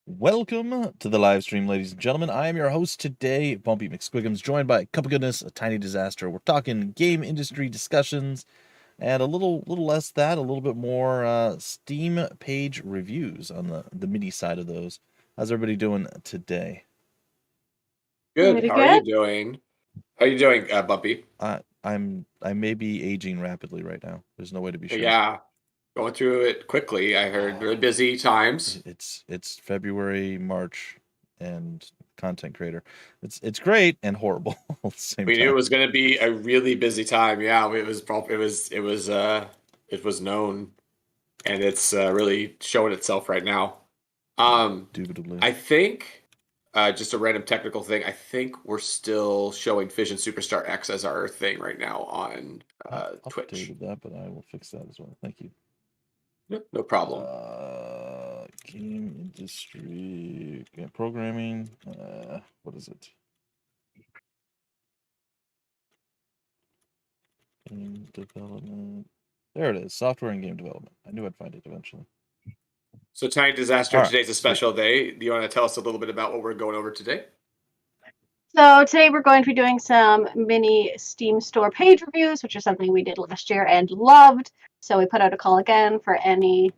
Welcome to the live stream, ladies and gentlemen. I am your host today, Bumpy McSquigums, joined by Cupogoodness, a tiny disaster. We're talking game industry discussions and a little less that, a little bit more Steam page reviews on the MIDI side of those. How's everybody doing today? Good. Pretty How are you good. doing? How are you doing, Bumpy? I may be aging rapidly right now. There's no way to be sure. Yeah, going through it quickly. I heard really busy times. It's February, March, and content creator. It's great and horrible at the same We knew time. it was going to be a really busy time. Yeah, it was known, and it's really showing itself right now. Indubitably. I think just a random technical thing. I think we're still showing Fission Superstar X as our thing right now on Twitch. Updated that, but I will fix that as well. Thank you. Yep, no problem. Game industry, programming. What is it? Game development. There it is. Software and game development. I knew I'd find it eventually. So, Tiny Disaster, All right, today's a special day. Do you want to tell us a little bit about what we're going over today? So today we're going to be doing some mini Steam store page reviews, which is something we did last year and loved. So we put out a call again for any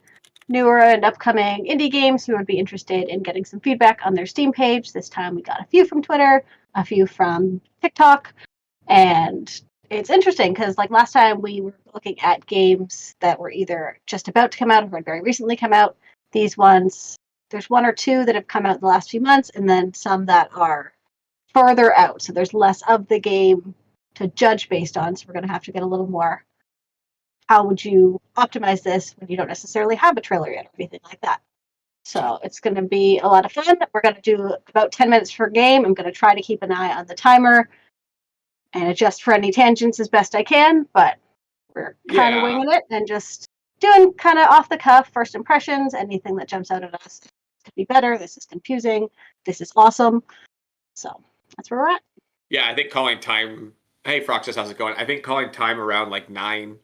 newer and upcoming indie games who would be interested in getting some feedback on their Steam page. This time we got a few from Twitter, a few from TikTok, and it's interesting because like last time we were looking at games that were either just about to come out or had very recently come out. These ones, there's one or two that have come out in the last few months, and then some that are further out. So there's less of the game to judge based on. So we're going to have to get a little more. How would you optimize this when you don't necessarily have a trailer yet or anything like that? So it's going to be a lot of fun. We're going to do about 10 minutes per game. I'm going to try to keep an eye on the timer and adjust for any tangents as best I can, but we're kind of winging it and just doing kind of off the cuff first impressions, anything that jumps out at us. This could be better. This is confusing. This is awesome. So that's where we're at. Yeah, I think calling time. Hey, Froxus, how's it going? I think calling time around like 9,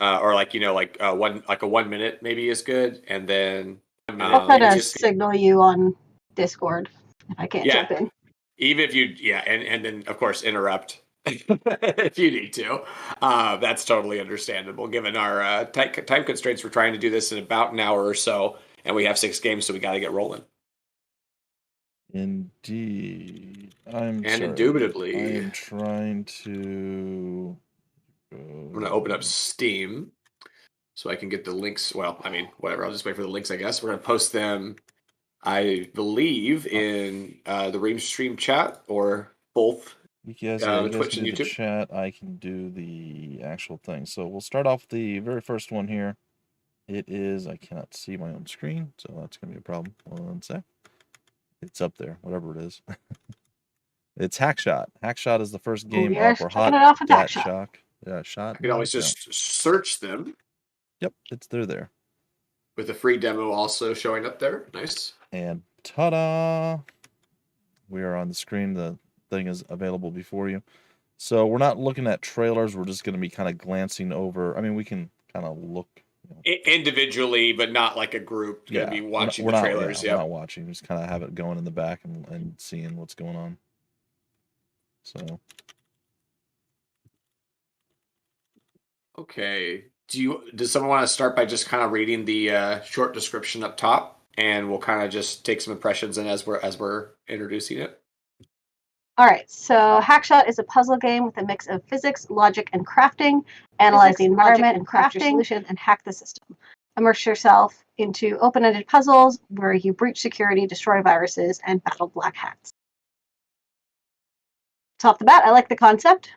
or like a 1 minute maybe is good, and then I'll try to signal you on Discord if I can't jump in. Even if you, and then of course interrupt if you need to. That's totally understandable given our time constraints. We're trying to do this in about an hour or so, and we have 6 games, so we got to get rolling. Indeed. Indubitably. I am trying to. I'm going to open up Steam so I can get the links. Well, I mean, whatever. I'll just wait for the links, I guess. We're going to post them, I believe, in the Ream Stream chat or both. You guys Twitch and YouTube. The chat. I can do the actual thing. So we'll start off the very first one here. It is. I cannot see my own screen, so that's going to be a problem. 1 sec. It's up there, whatever it is. It's Hackshot. Hackshot is the first game up. We're hot at Shock. Yeah, Shot. You can always just search them. Yep, they're there. With a free demo also showing up there. Nice. And ta-da! We are on the screen. The thing is available before you. So we're not looking at trailers. We're just going to be kind of glancing over. I mean, we can kind of look individually, but not like a group. Going to be watching the trailers. We're not watching. Just kind of have it going in the back and seeing what's going on. So. Okay. Does someone want to start by just kind of reading the short description up top, and we'll kind of just take some impressions in as we're introducing it. All right. So Hackshot is a puzzle game with a mix of physics, logic, and crafting. Analyze the environment and craft your solution and hack the system. Immerse yourself into open-ended puzzles where you breach security, destroy viruses, and battle black hats. So off the bat, I like the concept.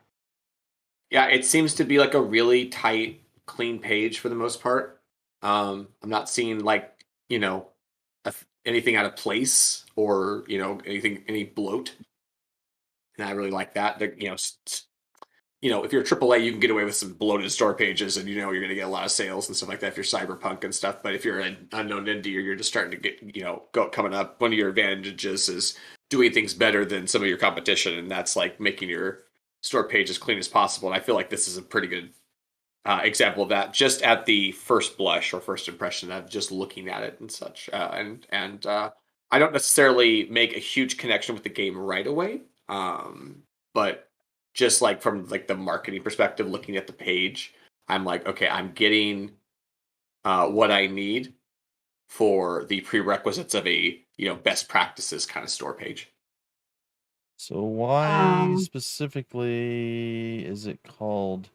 Yeah, it seems to be like a really tight, clean page for the most part. I'm not seeing like, anything out of place or, any bloat. And I really like that. If you're AAA, you can get away with some bloated store pages and, you're going to get a lot of sales and stuff like that if you're Cyberpunk and stuff. But if you're an unknown indie or you're just starting to get, coming up, one of your advantages is doing things better than some of your competition. And that's like making your store page as clean as possible. And I feel like this is a pretty good example of that just at the first blush or first impression of just looking at it and such. I don't necessarily make a huge connection with the game right away. But just like from like the marketing perspective, looking at the page, I'm like, okay, I'm getting what I need for the prerequisites of a best practices kind of store page. So why specifically is it called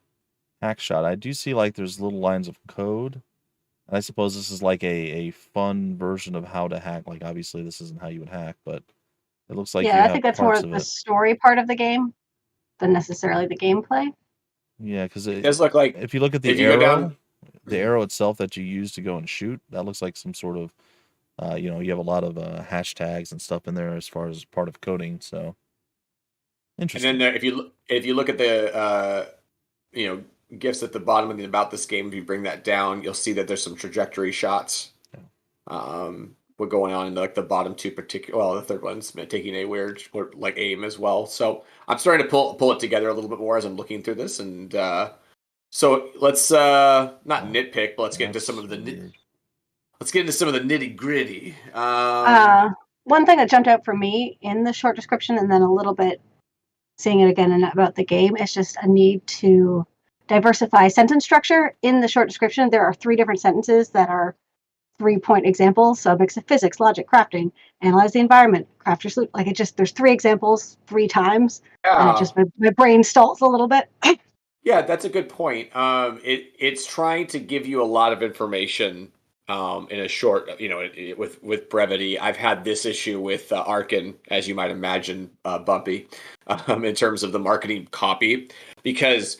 Hackshot? I do see like there's little lines of code. And I suppose this is like a fun version of how to hack. Like obviously this isn't how you would hack, but it looks like you I have think that's more parts of the it. story part of the game than necessarily the gameplay. Yeah, because It does look like if you look at if the you go arrow, down, the arrow itself that you use to go and shoot, that looks like some sort of, you have a lot of hashtags and stuff in there as far as part of coding. So and interesting. then if you look at the gifts at the bottom of the about this game, if you bring that down, you'll see that there's some trajectory shots. What going on in like the bottom two particular, well, the third one's taking a weird like aim as well. So I'm starting to pull it together a little bit more as I'm looking through this, and so let's not nitpick, but let's get into some of the nitty gritty. One thing that jumped out for me in the short description, and then a little bit seeing it again and about the game, is just a need to diversify sentence structure. In the short description, there are 3 different sentences that are 3-point examples. So a mix of physics, logic, crafting, analyze the environment, craft your solution. Like it just, there's 3 examples 3 times, and it just my brain stalls a little bit. Yeah, that's a good point. It's trying to give you a lot of information in a short, with brevity. I've had this issue with Arcen, as you might imagine, Bumpy, in terms of the marketing copy, because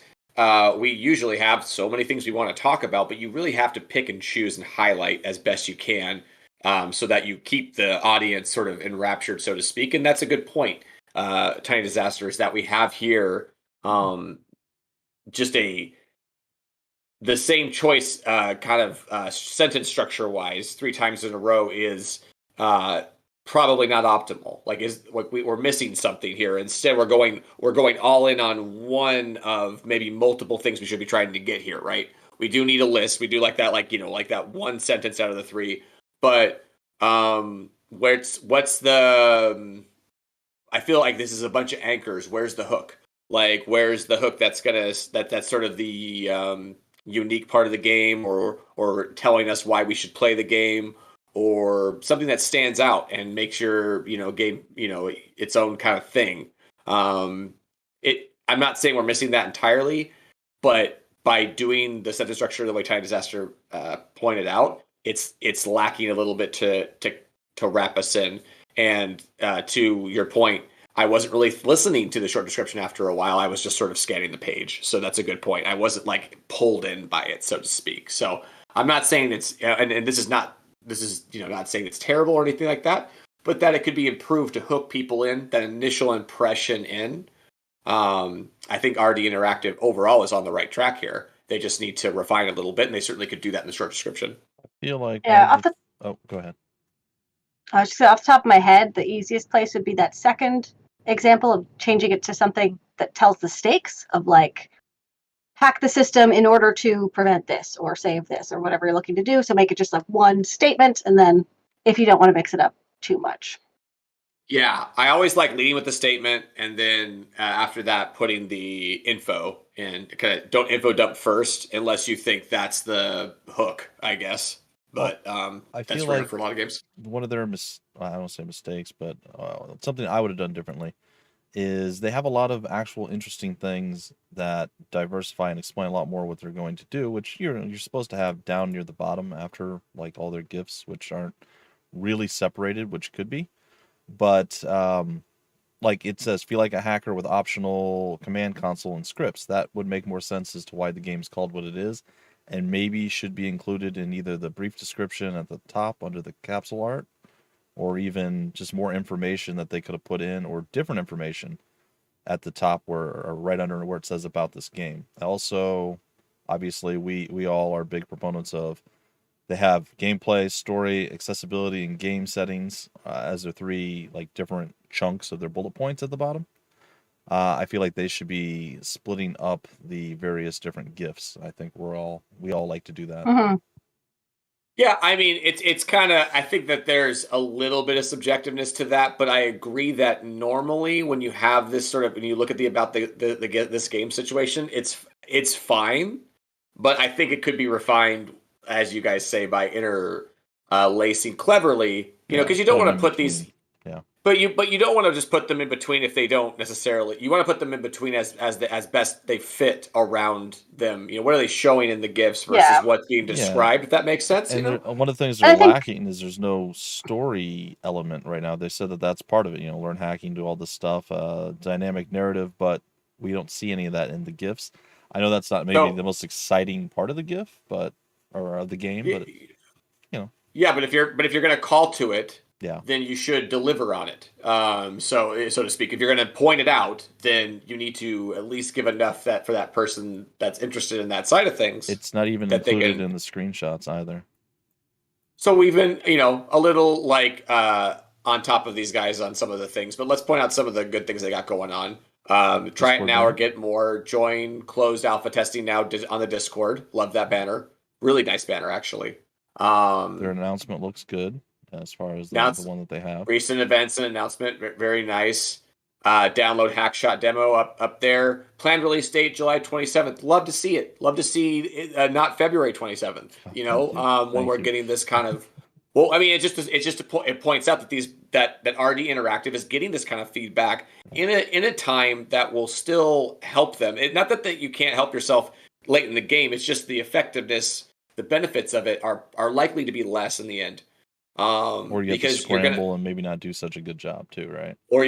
we usually have so many things we want to talk about, but you really have to pick and choose and highlight as best you can, so that you keep the audience sort of enraptured, so to speak. And that's a good point. Tiny Disaster is that we have here just the same choice, kind of sentence structure wise, 3 times in a row is probably not optimal. We're missing something here. Instead, we're going all in on one of maybe multiple things we should be trying to get here. Right? We do need a list. We do like that, like that one sentence out of the 3. But what's the? I feel like this is a bunch of anchors. Where's the hook? Like, where's the hook that's sort of the unique part of the game, or telling us why we should play the game, or something that stands out and makes your game its own kind of thing. I'm not saying we're missing that entirely, but by doing the sentence structure the way Tiny Disaster pointed out, it's lacking a little bit to wrap us in. And to your point, I wasn't really listening to the short description after a while. I was just sort of scanning the page. So that's a good point. I wasn't like pulled in by it, so to speak. So I'm not saying it's, and this is not saying it's terrible or anything like that, but that it could be improved to hook people in, that initial impression in. I think RD Interactive overall is on the right track here. They just need to refine a little bit, and they certainly could do that in the short description. I feel like oh, go ahead. Just off the top of my head, the easiest place would be that second example of changing it to something that tells the stakes of like hack the system in order to prevent this or save this or whatever you're looking to do. So make it just like one statement, and then if you don't want to mix it up too much. Yeah, I always like leading with the statement, and then after that, putting the info in. Kind of don't info dump first unless you think that's the hook, I guess. But I that's feel rare like for a lot of games. One of their I don't say mistakes, but something I would have done differently is they have a lot of actual interesting things that diversify and explain a lot more what they're going to do, which you're supposed to have down near the bottom after like all their gifts, which aren't really separated, which could be. But like it says, feel like a hacker with optional command console and scripts. That would make more sense as to why the game's called what it is, and maybe should be included in either the brief description at the top under the capsule art, or even just more information that they could have put in, or different information at the top or right under where it says about this game. Also, obviously, we all are big proponents of, they have gameplay, story, accessibility, and game settings as their 3 like different chunks of their bullet points at the bottom. I feel like they should be splitting up the various different gifts. I think we all like to do that. Mm-hmm. Yeah, I mean, it's kind of. I think that there's a little bit of subjectiveness to that, but I agree that normally when you have this sort of when you look at this game situation, it's fine, but I think it could be refined, as you guys say, by interlacing cleverly. Because you don't want to put these. Yeah. But you don't want to just put them in between if they don't necessarily. You want to put them in between as best they fit around them. What are they showing in the gifts versus what's being described? If that makes sense. And one of the things they're lacking is there's no story element right now. They said that that's part of it. Learn hacking, do all this stuff, dynamic narrative, but we don't see any of that in the gifts. I know that's not maybe the most exciting part of the GIF, or the game, but Yeah, but if you're going to call to it. Yeah. Then you should deliver on it. So to speak, if you're going to point it out, then you need to at least give enough for that person that's interested in that side of things. It's not even included in the screenshots either. So we've been, a little on top of these guys on some of the things, but let's point out some of the good things they got going on. Try it now or get more. Join closed alpha testing now on the Discord. Love that banner. Really nice banner, actually. Their announcement looks good. As far as the one that they have. Recent events and announcement, very nice. Download Hackshot demo up there. Planned release date, July 27th. Love to see it. Love to see it, not February 27th. When we're getting this kind of. Well, I mean, it points out that that RD Interactive is getting this kind of feedback in a time that will still help them. Not that you can't help yourself late in the game. It's just the effectiveness, the benefits of it are likely to be less in the end. Or you have to scramble and maybe not do such a good job too, right? Or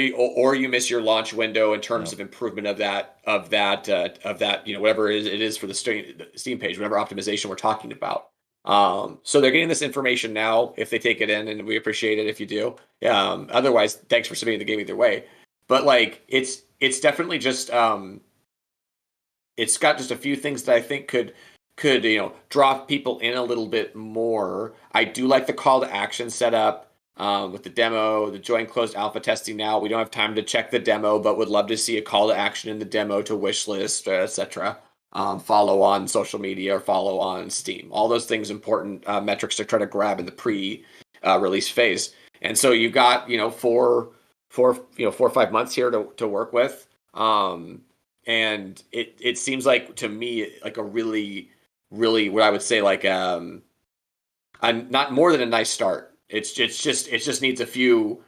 you miss your launch window in terms of improvement of that whatever it is for the Steam page, whatever optimization we're talking about. So they're getting this information now if they take it in, and we appreciate it if you do. Otherwise, thanks for submitting the game either way. But it's definitely just it's got just a few things that I think could draw people in a little bit more. I do like the call to action setup with the demo, the join closed alpha testing now. We don't have time to check the demo, but would love to see a call to action in the demo to wish list, etc. Follow on social media or follow on Steam. All those things important metrics to try to grab in the pre-release phase. And so you got 4 or 5 months here to work with. And it seems like to me like a really what I would say not more than a nice start. It just needs a few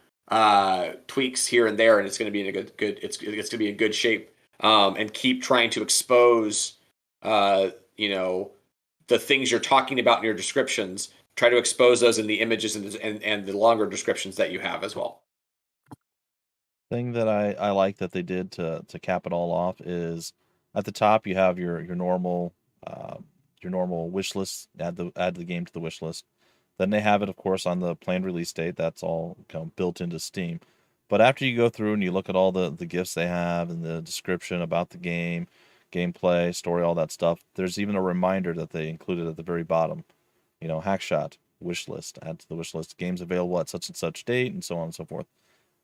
tweaks here and there, and it's going to be in a good. It's going to be in good shape. And keep trying to expose, the things you're talking about in your descriptions. Try to expose those in the images and the longer descriptions that you have as well. Thing that I like that they did to cap it all off is at the top you have your normal wish list. Add the game to the wish list. Then they have it, of course, on the planned release date. That's all built into Steam. But after you go through and you look at all the gifts they have and the description about the game, gameplay, story, all that stuff, there's even a reminder that they included at the very bottom. Hackshot wish list. Add to the wish list. Games available at such and such date, and so on and so forth.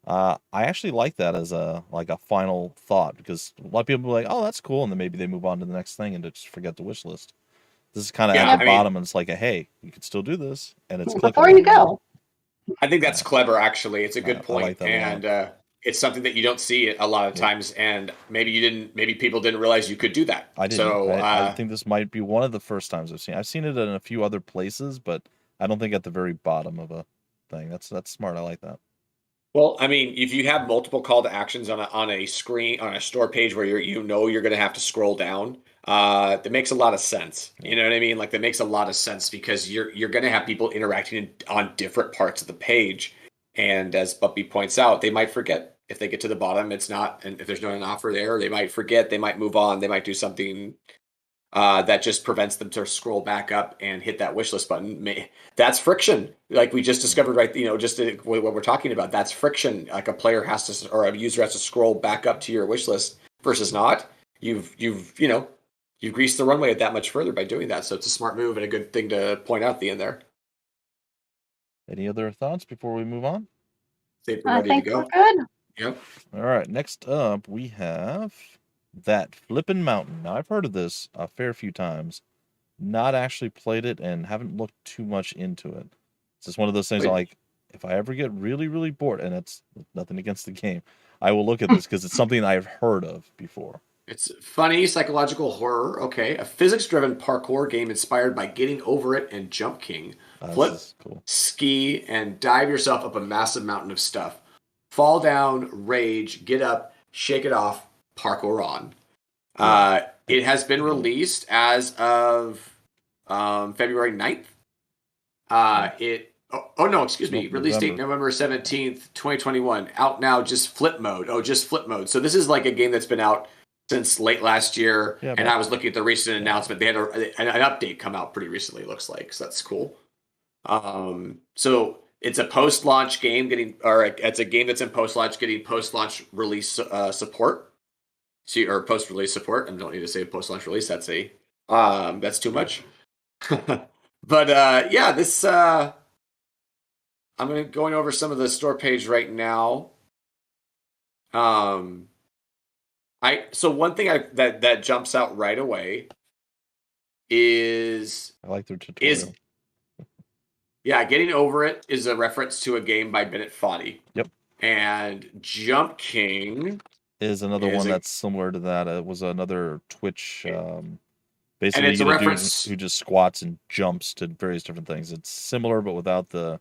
I actually like that as a final thought, because a lot of people are like, oh, that's cool, and then maybe they move on to the next thing and just forget the wish list. This is kind of at the bottom, and it's like, hey, you can still do this, and it's clickable. Before you go. I think that's clever, actually. It's a good point, and it's something that you don't see a lot of times, and maybe people didn't realize you could do that. I didn't. So I think this might be one of the first times I've seen it. I've seen it in a few other places, but I don't think at the very bottom of a thing. That's smart. I like that. Well, I mean, if you have multiple call to actions on a screen, on a store page where you're going to have to scroll down, that makes a lot of sense. You know what I mean? That makes a lot of sense, because you're going to have people interacting on different parts of the page. And as Bumpy points out, they might forget if they get to the bottom, it's not, and if there's not an offer there, they might forget, they might move on, they might do something that just prevents them to scroll back up and hit that wish list button. That's friction. Like we just discovered, right? Just what we're talking about. That's friction. Like a player has to, or a user has to scroll back up to your wish list versus not. You've greased the runway that much further by doing that. So it's a smart move and a good thing to point out at the end there. Any other thoughts before we move on? I think we're good. Yep. All right. Next up, we have That Flippin' Mountain. Now, I've heard of this a fair few times, not actually played it and haven't looked too much into it. It's just one of those things. Like, if I ever get really, really bored, and it's nothing against the game, I will look at this because it's something I've heard of before. It's funny psychological horror. Okay, a physics-driven parkour game inspired by Getting Over It and Jump King. Flip, cool. Ski, and dive yourself up a massive mountain of stuff. Fall down, rage, get up, shake it off, parkour on. It has been released as of February 9th. Release date November 17th, 2021. Out now, just flip mode. Just flip mode. So this is like a game that's been out since late last year. Yeah, and I was looking at the recent announcement. They had an update come out pretty recently, it looks like. So that's cool. So it's a post-launch game it's a game that's in post-launch, getting post-launch release support. Or post-release support. I don't need to say post-launch release. That's too much. But this I'm going over some of the store page right now. So one thing that jumps out right away is I like their tutorial. Getting Over It is a reference to a game by Bennett Foddy. Yep. And Jump King is another one that's similar to that. It was another Twitch. Basically, it's a reference who just squats and jumps to various different things. It's similar, but without the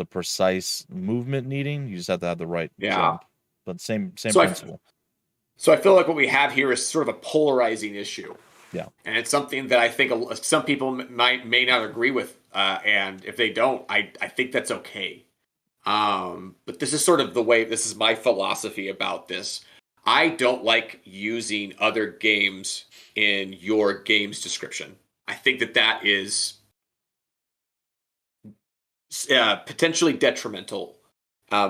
precise movement needing. You just have to have the right jump. But same principle. So I feel like what we have here is sort of a polarizing issue. Yeah. And it's something that I think some people may not agree with. And if they don't, I think that's okay. But this is sort of this is my philosophy about this. I don't like using other games in your game's description. I think that is potentially detrimental,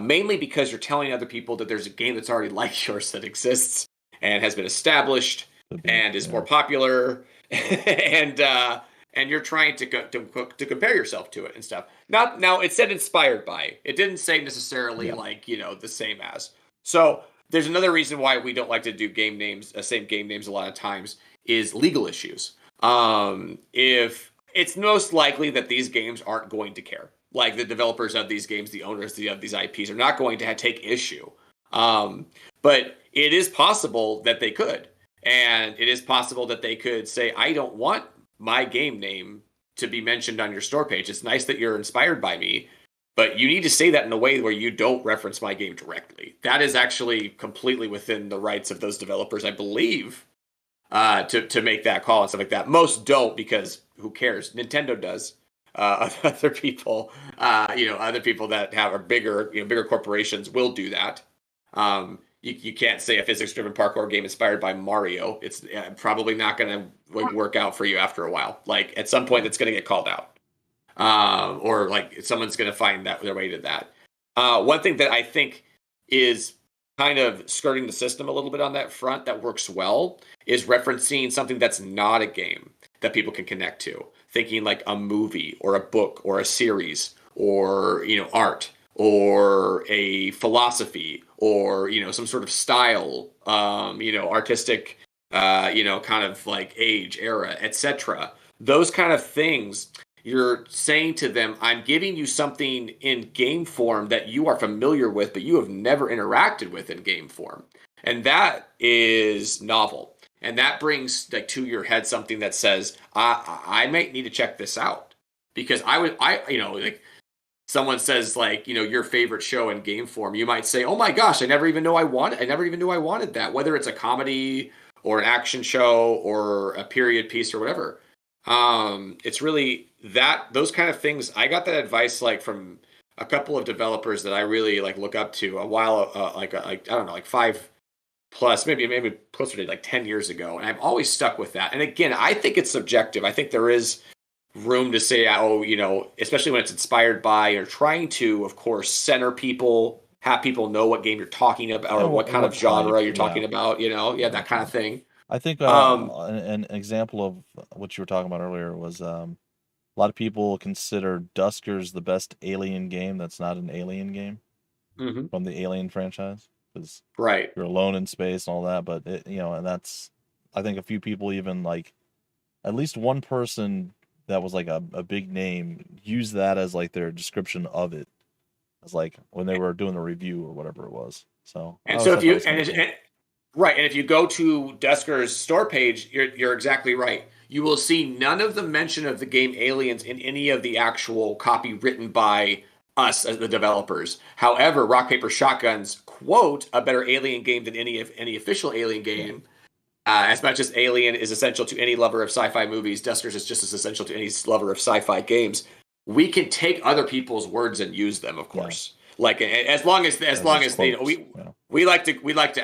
mainly because you're telling other people that there's a game that's already like yours that exists and has been established and is more popular, and you're trying to compare yourself to it and stuff. Now it said inspired by. It didn't say necessarily the same as. So there's another reason why we don't like to do game names, same game names a lot of times, is legal issues. If it's most likely that these games aren't going to care. Like the developers of these games, the owners of these IPs are not going to take issue. But it is possible that they could. And it is possible that they could say, I don't want my game name to be mentioned on your store page. It's nice that you're inspired by me, but you need to say that in a way where you don't reference my game directly. That is actually completely within the rights of those developers, I believe, to make that call and stuff like that. Most don't, because who cares? Nintendo does. Other people, other people that have bigger corporations will do that. You can't say a physics-driven parkour game inspired by Mario. It's probably not going to work out for you after a while. Like at some point, it's going to get called out, or like someone's going to find their way to that. One thing that I think is kind of skirting the system a little bit on that front that works well is referencing something that's not a game that people can connect to. Thinking like a movie or a book or a series or art or a philosophy or some sort of style, artistic, kind of like age, era, etc. Those kind of things. You're saying to them, I'm giving you something in game form that you are familiar with, but you have never interacted with in game form. And that is novel. And that brings to your head something that says, I might need to check this out. Because someone says your favorite show in game form, you might say, oh my gosh, I never even knew I wanted that. Whether it's a comedy or an action show or a period piece or whatever. It's really those kind of things. I got that advice from a couple of developers that I really look up to a while, I don't know, 5 plus, maybe closer to 10 years ago. And I've always stuck with that. And again, I think it's subjective. I think there is room to say, especially when it's inspired by, or trying to, of course, center people, have people know what game you're talking about or what kind of genre you're talking about, that kind of thing. I think an example of what you were talking about earlier was a lot of people consider Duskers the best Alien game that's not an Alien game from the Alien franchise. Because you're alone in space and all that, but and that's, I think a few people even at least one person that was like a big name used that as like their description of it. As like when they were doing a review or whatever it was. So And so if you right, and if you go to Desker's store page, you're exactly right. You will see none of the mention of the game Aliens in any of the actual copy written by us as the developers. However, Rock Paper Shotguns quote a better Alien game than any official Alien game. As much as Alien is essential to any lover of sci-fi movies, Desker's is just as essential to any lover of sci-fi games. We can take other people's words and use them, of course. Yeah. Like as long as they, we like to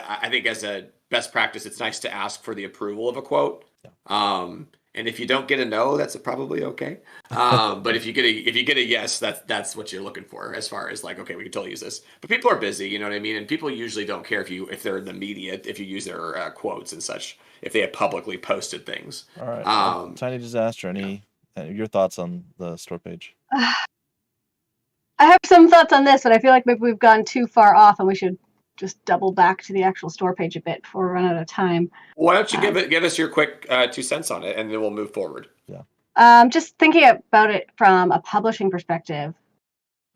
I think as a best practice, it's nice to ask for the approval of a quote. Yeah. And if you don't get a no, that's probably okay. But if you get a yes, that's what you're looking for as far as like, okay, we can totally use this. But people are busy, you know what I mean? And people usually don't care if they're in the media, if you use their quotes and such, if they have publicly posted things. All right. Tiny Disaster, any your thoughts on the store page? I have some thoughts on this, but I feel like maybe we've gone too far off and we should just double back to the actual store page a bit before we run out of time. Why don't you give us your quick 2 cents on it, and then we'll move forward. Yeah. Just thinking about it from a publishing perspective,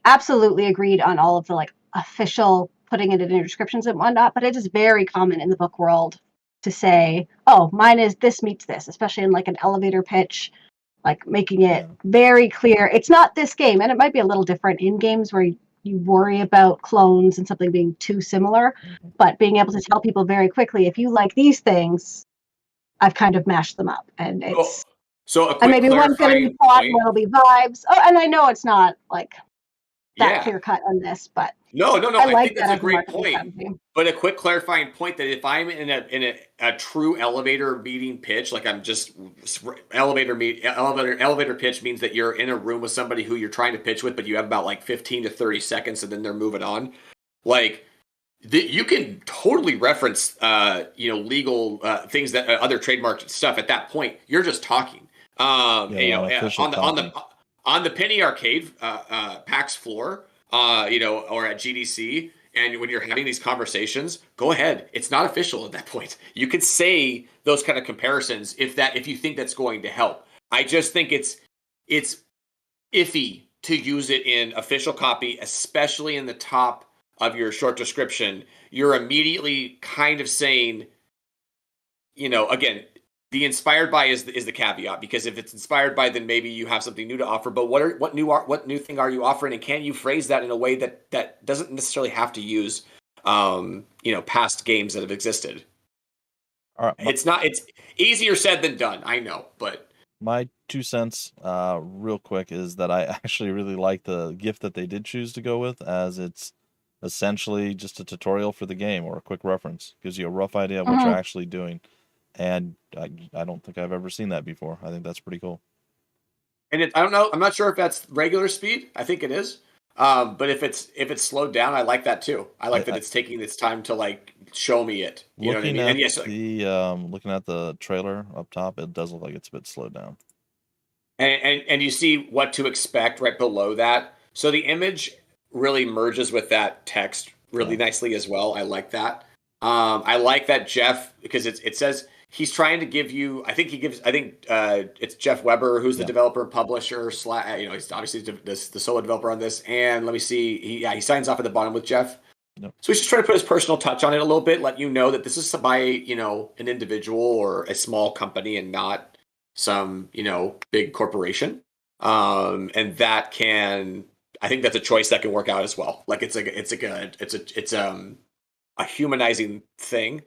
absolutely agreed on all of the like official putting it in your descriptions and whatnot, but it is very common in the book world to say, oh, mine is this meets this, especially in like an elevator pitch, like making it very clear. It's not this game, and it might be a little different in games where you worry about clones and something being too similar, but being able to tell people very quickly, if you like these things, I've kind of mashed them up. And it's so a quick and maybe one's going to be plot and there'll be vibes. Oh, and I know it's not like that clear cut on this, but no. I think that's a great point. But a quick clarifying point that if I'm in a true elevator meeting pitch, like I'm just elevator pitch means that you're in a room with somebody who you're trying to pitch with, but you have about like 15 to 30 seconds, and then they're moving on. Like you can totally reference, legal things that other trademark stuff at that point. You're just talking. On the Penny Arcade PAX floor, or at GDC, and when you're having these conversations, go ahead. It's not official at that point. You could say those kind of comparisons if you think that's going to help. I just think it's iffy to use it in official copy, especially in the top of your short description. You're immediately kind of saying, again, the inspired by is the caveat, because if it's inspired by, then maybe you have something new to offer. But what new thing are you offering, and can you phrase that in a way that doesn't necessarily have to use past games that have existed? All right, it's easier said than done, I know, but my 2 cents, real quick, is that I actually really like the GIF that they did choose to go with, as it's essentially just a tutorial for the game or a quick reference. Gives you a rough idea of what you're actually doing. And I don't think I've ever seen that before. I think that's pretty cool. And I don't know. I'm not sure if that's regular speed. I think it is. But if it's slowed down, I like that too. I like that it's taking its time to like show me it. You know what I mean? And yes, looking at the trailer up top, it does look like it's a bit slowed down. And you see what to expect right below that. So the image really merges with that text really nicely as well. I like that. I like that Jeff, because it says he's trying to give you. I think it's Jeff Weber who's the developer and publisher. He's obviously the solo developer on this. And let me see. He signs off at the bottom with Jeff. Yep. So he's just trying to put his personal touch on it a little bit, let you know that this is by an individual or a small company and not some big corporation. And that I think that's a choice that can work out as well. Like it's a humanizing thing,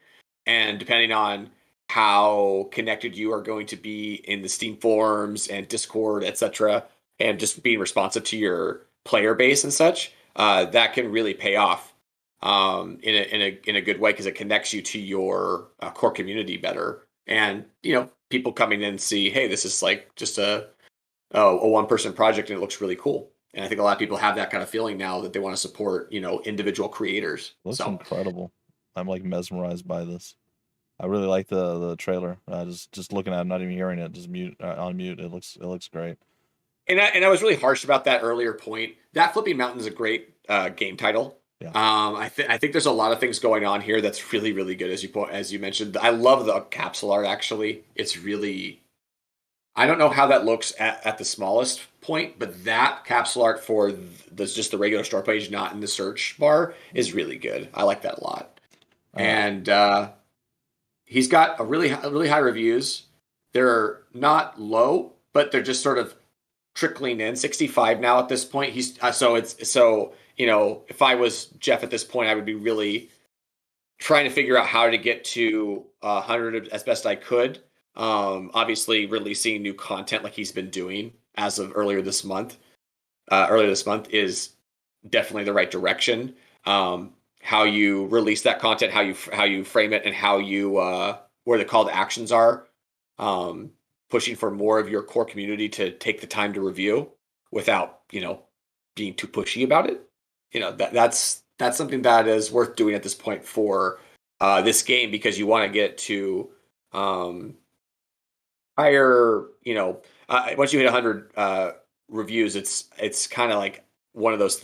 and depending on how connected you are going to be in the Steam forums and Discord, etc., and just being responsive to your player base and such, that can really pay off in a good way, because it connects you to your core community better. And people coming in and see, hey, this is like just a one-person project and it looks really cool. And I think a lot of people have that kind of feeling now that they want to support, individual creators. Looks incredible. I'm like mesmerized by this. I really like the trailer. Just looking at it, not even hearing it, just on mute. It looks great. And I was really harsh about that earlier point. That Flipping Mountain is a great game title. Yeah. I think there's a lot of things going on here that's really, really good, as you mentioned. I love the capsule art. Actually, it's really I don't know how that looks at the smallest point, but that capsule art for just the regular store page, not in the search bar, is really good. I like that a lot. And he's got really high reviews. They're not low, but they're just sort of trickling in. 65 now at this point. He's if I was Jeff at this point, I would be really trying to figure out how to get to 100 as best I could. Obviously releasing new content like he's been doing as of earlier this month is definitely the right direction. How you release that content, how you frame it, and how you where the call to actions are, pushing for more of your core community to take the time to review without being too pushy about it. That's something that is worth doing at this point for this game, because you want to get to higher, once you hit 100 reviews, it's kind of like one of those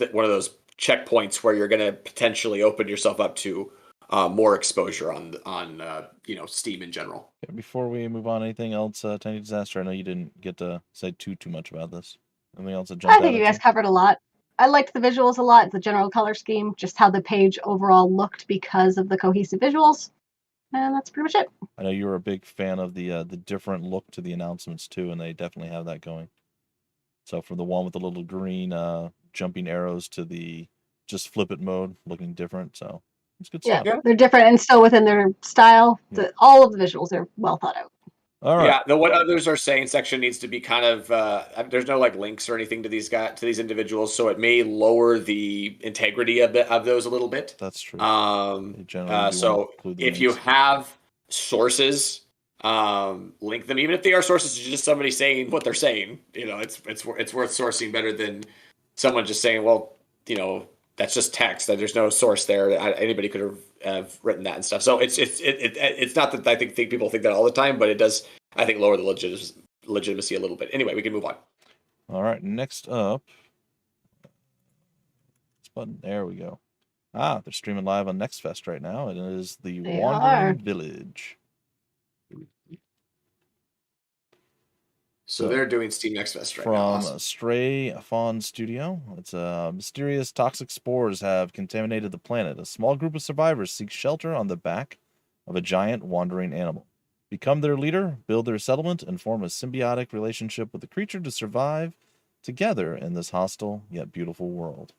checkpoints where you're going to potentially open yourself up to more exposure on Steam in general. Before we move on, anything else, Tiny Disaster? I know you didn't get to say too much about this. Anything else that jumped out? I think you guys covered a lot. I liked the visuals a lot, the general color scheme, just how the page overall looked because of the cohesive visuals. And that's pretty much it. I know you were a big fan of the different look to the announcements too, and they definitely have that going. So from the one with the little green jumping arrows to the just flip it mode, looking different. So it's good stuff. Yeah, they're different and still within their style. Yeah. All of the visuals are well thought out. All right. Yeah, what others are saying section needs to be kind of there's no links or anything to these individuals, so it may lower the integrity of those a little bit. That's true. So if you have sources, link them, even if they are sources, just somebody saying what they're saying. It's worth sourcing better than someone just saying, well, that's just text. That there's no source there. Anybody could have written that and stuff. So it's not that I think people think that all the time, but it does, I think, lower the legitimacy a little bit. Anyway, we can move on. All right, next up, this button. There we go. They're streaming live on NextFest right now. It is the Wandering Village. So they're doing Steam Next Fest right now. From Stray Fawn Studio. It's mysterious toxic spores have contaminated the planet. A small group of survivors seek shelter on the back of a giant wandering animal. Become their leader, build their settlement, and form a symbiotic relationship with the creature to survive together in this hostile yet beautiful world.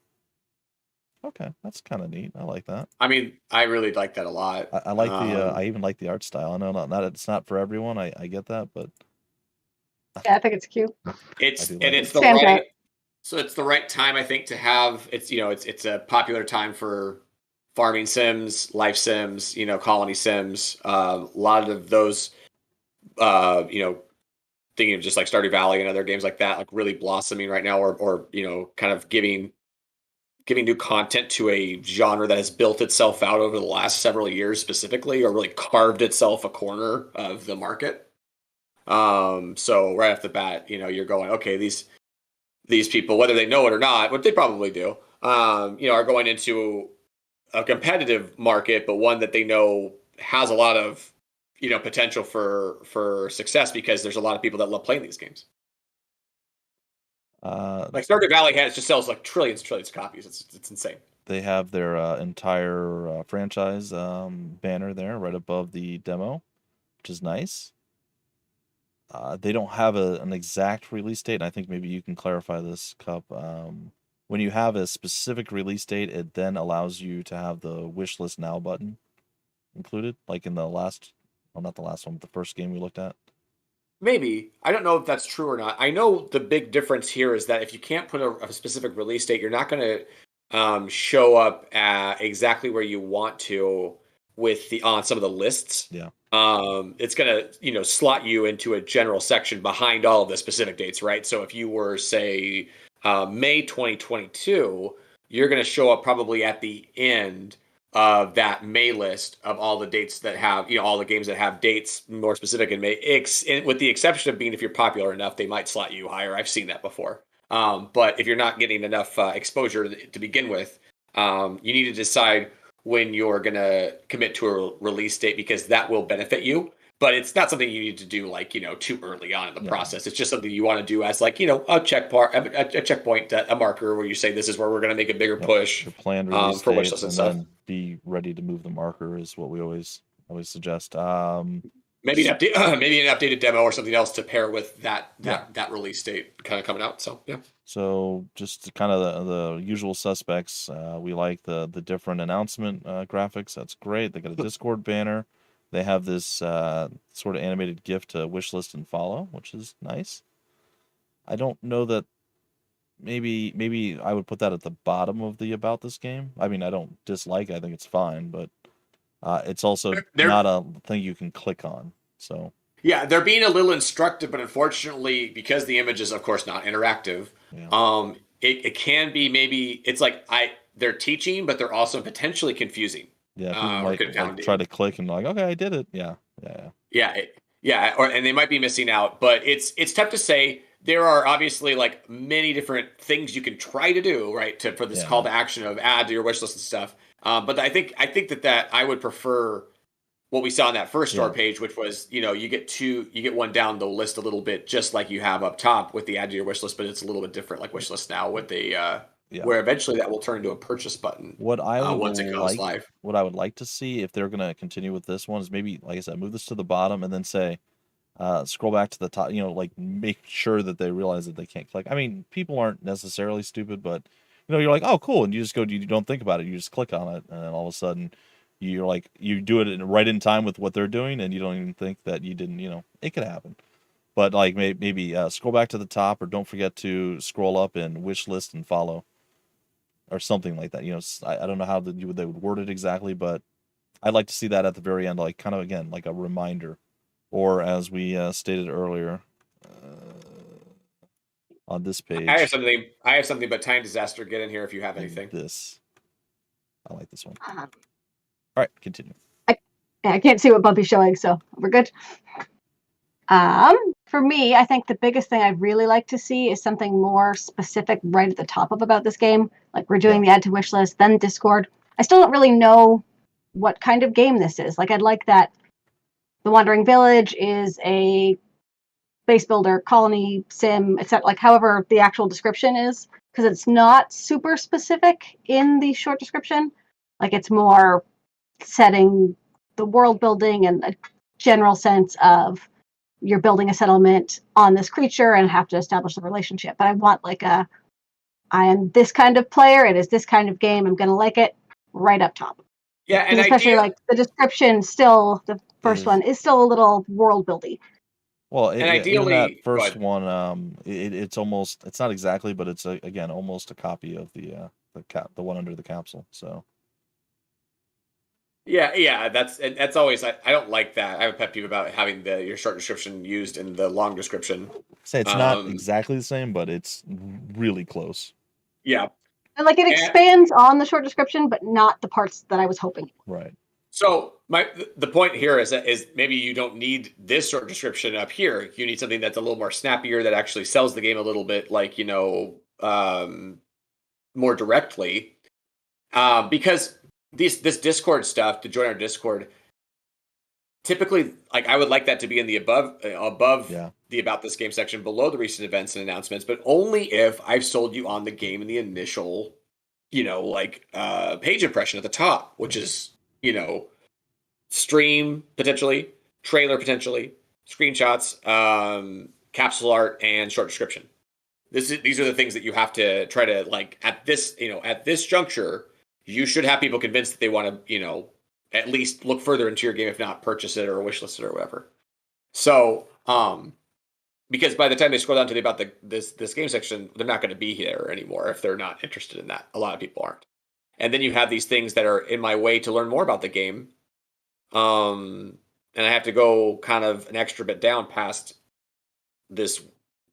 Okay, that's kind of neat. I like that. I mean, I really like that a lot. I like the. I even like the art style. I know it's not for everyone. I get that, but. Yeah, I think it's cute. It's the right. So it's the right time, I think, to have it's a popular time for farming sims, life sims, colony sims. A lot of those, thinking of just like Stardew Valley and other games like that, like really blossoming right now, or kind of giving new content to a genre that has built itself out over the last several years specifically, or really carved itself a corner of the market. So right off the bat, you're going, okay, these people, whether they know it or not, but they probably do, are going into a competitive market, but one that they know has a lot of, potential for success, because there's a lot of people that love playing these games. Like Stardew Valley just sells like trillions of copies. It's insane. They have their entire franchise banner there right above the demo, which is nice. They don't have an exact release date, and I think maybe you can clarify this, Cup. When you have a specific release date, it then allows you to have the wishlist now button included, like in the last, well, not the last one, but the first game we looked at. Maybe. I don't know if that's true or not. I know the big difference here is that if you can't put a specific release date, you're not going to show up at exactly where you want to on some of the lists. Yeah. It's going to, slot you into a general section behind all of the specific dates, right? So if you were, say, May 2022, you're going to show up probably at the end of that May list of all the dates that have, all the games that have dates more specific in May, with the exception of being, if you're popular enough, they might slot you higher. I've seen that before. But if you're not getting enough exposure to begin with, you need to decide when you're going to commit to a release date, because that will benefit you. but it's not something you need to do like, too early on in the process. It's just something you want to do as like, a checkpoint, a marker where you say this is where we're going to make a bigger push your planned release for date, wish lists and stuff. then be ready to move the marker is what we always suggest. Maybe an updated demo or something else to pair with that release date kind of coming out. So yeah. So just kind of the usual suspects. We like the different announcement graphics. That's great. They got a Discord banner. They have this sort of animated GIF to wish list and follow, which is nice. I don't know that. Maybe I would put that at the bottom of the about this game. I mean, I don't dislike it. I think it's fine, but it's also not a thing you can click on. So yeah, they're being a little instructive, but unfortunately, because the image is, of course, not interactive, it can be maybe it's like they're teaching, but they're also potentially confusing. Yeah, like try to click and like, okay, I did it. Yeah. And they might be missing out, but it's tough to say. There are obviously like many different things you can try to do, right, for this call to action of add to your wish list and stuff. But I think that I would prefer what we saw on that first store page, which was, you get one down the list a little bit, just like you have up top with the add to your wish list, but it's a little bit different, like wish list now with the where eventually that will turn into a purchase button. Once it goes live. What I would like to see if they're going to continue with this one is maybe, like I said, move this to the bottom and then say, scroll back to the top, like make sure that they realize that they can't click. I mean, people aren't necessarily stupid, but you're like, oh, cool. And you just go, you don't think about it. You just click on it. And then all of a sudden you're like, you do it right in time with what they're doing. And you don't even think that you didn't, it could happen. But like maybe scroll back to the top, or don't forget to scroll up and wish list and follow or something like that. I don't know how they would word it exactly, but I'd like to see that at the very end, like kind of, again, like a reminder. Or as we stated earlier on this page. I have something, but Time Disaster, get in here if you have anything. I like this one. All right, continue. I can't see what Bumpy's showing, so we're good. For me, I think the biggest thing I'd really like to see is something more specific right at the top of about this game. Like we're doing the add to wish list, then Discord. I still don't really know what kind of game this is. Like I'd like that the Wandering Village is a base builder, colony, sim, etc. Like however the actual description is, because it's not super specific in the short description. Like it's more setting the world building and a general sense of you're building a settlement on this creature and have to establish the relationship. But I want like I am this kind of player. It is this kind of game. I'm going to like it right up top. Yeah, and especially like the description still, the first one is still a little world buildy. Well, ideally, that first one, it's not exactly, but it's again almost a copy of the one under the capsule. So. Yeah, that's always I don't like that. I have a pet peeve about having your short description used in the long description. Say it's not exactly the same, but it's really close. Yeah. And like it expands on the short description, but not the parts that I was hoping. Right. So the point here is maybe you don't need this short description up here. You need something that's a little more snappier that actually sells the game a little bit, like more directly, because this Discord stuff to join our Discord. Typically, like I would like that to be in the above the about this game section, below the recent events and announcements, but only if I've sold you on the game in the initial, page impression at the top, which is, stream potentially, trailer potentially, screenshots, capsule art, and short description. These are the things that you have to try to at this juncture. You should have people convinced that they want to, at least look further into your game, if not purchase it or wishlist it or whatever. So, because by the time they scroll down to about this game section, they're not going to be here anymore if they're not interested in that. A lot of people aren't. And then you have these things that are in my way to learn more about the game. And I have to go kind of an extra bit down past this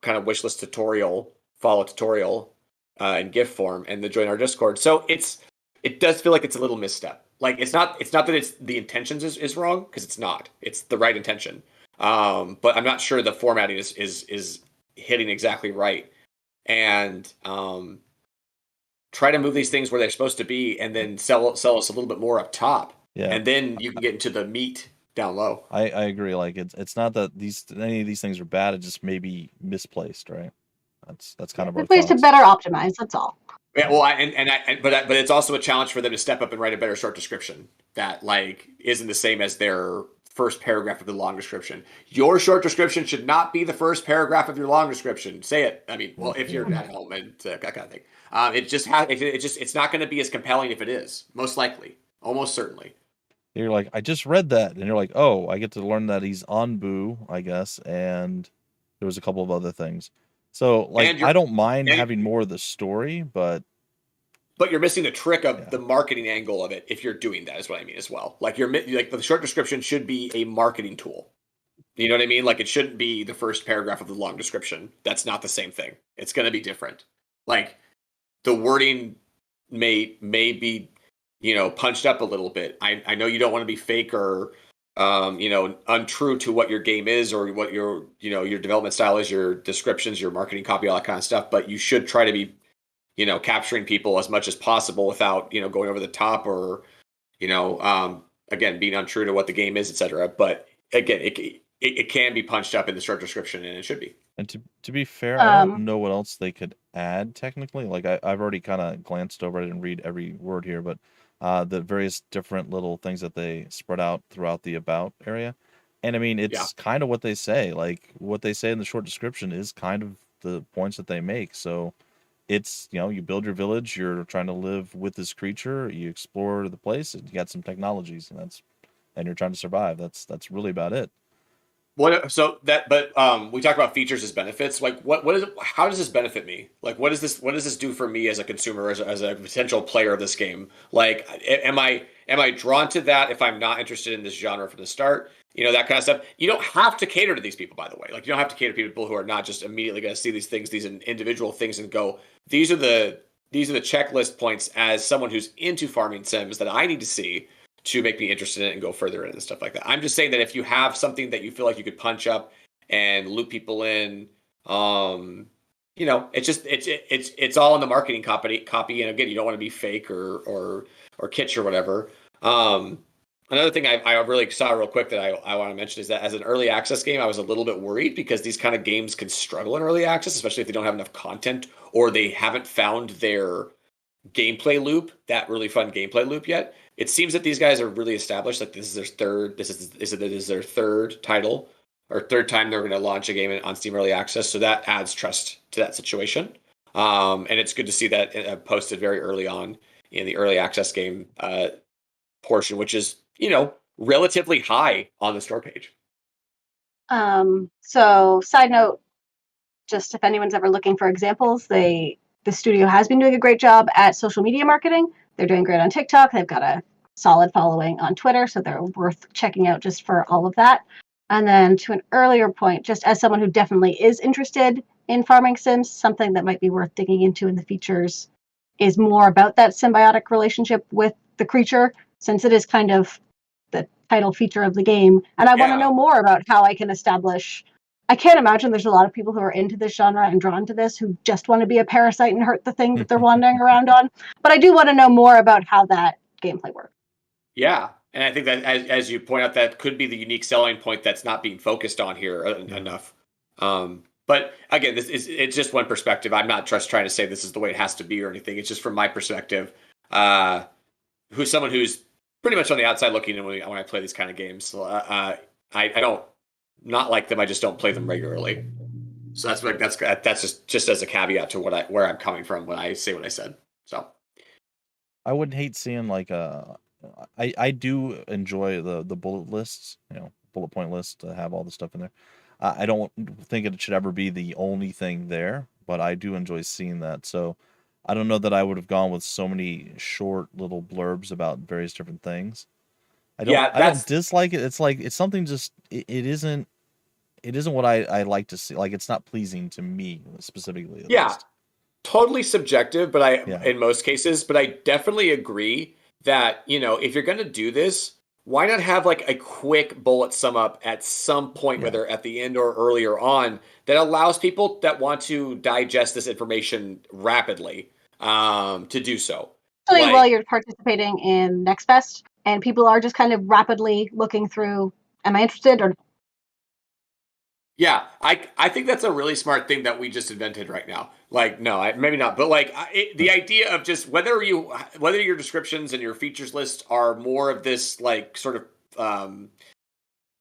kind of wishlist tutorial, follow tutorial, in GIF form, and the join our Discord. So it does feel like it's a little misstep. Like it's not that it's the intentions is wrong, because it's not. It's the right intention. But I'm not sure the formatting is hitting exactly right. And try to move these things where they're supposed to be, and then sell us a little bit more up top. Yeah. And then you can get into the meat down low. I agree. Like it's not that any of these things are bad. It just may be misplaced, right? That's kind of our ways to thoughts. better optimize. That's all. Yeah, well, but it's also a challenge for them to step up and write a better short description that like isn't the same as their first paragraph of the long description. Your short description should not be the first paragraph of your long description. Say it. I mean, well, if you're at home and that kind of thing, it's not going to be as compelling if it is. Most likely, almost certainly. You're like, I just read that, and you're like, oh, I get to learn that he's on Boo, I guess, and there was a couple of other things. So, like, I don't mind having more of the story, but you're missing the trick of the marketing angle of it if you're doing that, is what I mean as well. Like the short description should be a marketing tool. You know what I mean? Like it shouldn't be the first paragraph of the long description. That's not the same thing. It's going to be different. Like the wording may be, punched up a little bit. I know you don't want to be fake or, untrue to what your game is or what your development style is, your descriptions, your marketing copy, all that kind of stuff. But you should try to be, capturing people as much as possible without, going over the top or, again, being untrue to what the game is, etc. But again, it can be punched up in the short description, and it should be. And to be fair, I don't know what else they could add technically. Like I've already kind of glanced over it and read every word here, but the various different little things that they spread out throughout the about area. And I mean, it's kind of what they say. Like what they say in the short description is kind of the points that they make. So it's, you build your village, you're trying to live with this creature, you explore the place, and you got some technologies, and you're trying to survive. That's really about it. We talk about features as benefits. Like how does this benefit me? Like what does this do for me as a consumer, as a potential player of this game? Like am I drawn to that if I'm not interested in this genre from the start? That kind of stuff. You don't have to cater to these people, by the way. Like you don't have to cater to people who are not just immediately going to see these things, these individual things, and go, these are the checklist points as someone who's into farming sims that I need to see to make me interested in it and go further in and stuff like that. I'm just saying that if you have something that you feel like you could punch up and loop people in, it's all in the marketing copy. And again, you don't want to be fake or kitsch or whatever. Another thing I really saw real quick that I want to mention is that as an early access game, I was a little bit worried because these kind of games can struggle in early access, especially if they don't have enough content or they haven't found their gameplay loop, that really fun gameplay loop yet. It seems that these guys are really established. Like this is their third title or third time they're going to launch a game on Steam Early Access. So that adds trust to that situation. And it's good to see that posted very early on in the early access game portion, which is, relatively high on the store page. So side note, just if anyone's ever looking for examples, the studio has been doing a great job at social media marketing. They're doing great on TikTok. They've got a solid following on Twitter, so they're worth checking out just for all of that. And then to an earlier point, just as someone who definitely is interested in farming sims, something that might be worth digging into in the features is more about that symbiotic relationship with the creature, since it is kind of the title feature of the game. And I want to know more about how I can establish. I can't imagine there's a lot of people who are into this genre and drawn to this who just want to be a parasite and hurt the thing that they're wandering around on. But I do want to know more about how that gameplay works. Yeah. And I think that, as you point out, that could be the unique selling point that's not being focused on here enough. But again, it's just one perspective. I'm not just trying to say this is the way it has to be or anything. It's just from my perspective, who's someone who's pretty much on the outside looking in when I play these kind of games. So, I don't not like them. I just don't play them regularly. So that's just as a caveat to where I'm coming from when I say what I said. So I would hate seeing like I do enjoy the bullet lists, bullet point lists to have all the stuff in there. I don't think it should ever be the only thing there, but I do enjoy seeing that. So I don't know that I would have gone with so many short little blurbs about various different things. I don't dislike it. It's like it's something just it isn't what I like to see. Like it's not pleasing to me specifically. At least. Totally subjective, but in most cases, but I definitely agree that, if you're going to do this, why not have like a quick bullet sum up at some point, whether at the end or earlier on, that allows people that want to digest this information rapidly to do so. While you're participating in Next Fest and people are just kind of rapidly looking through Am I interested or? Yeah, I think that's a really smart thing that we just invented right now. Like, no, maybe not, but like the idea of just whether your descriptions and your features list are more of this like sort of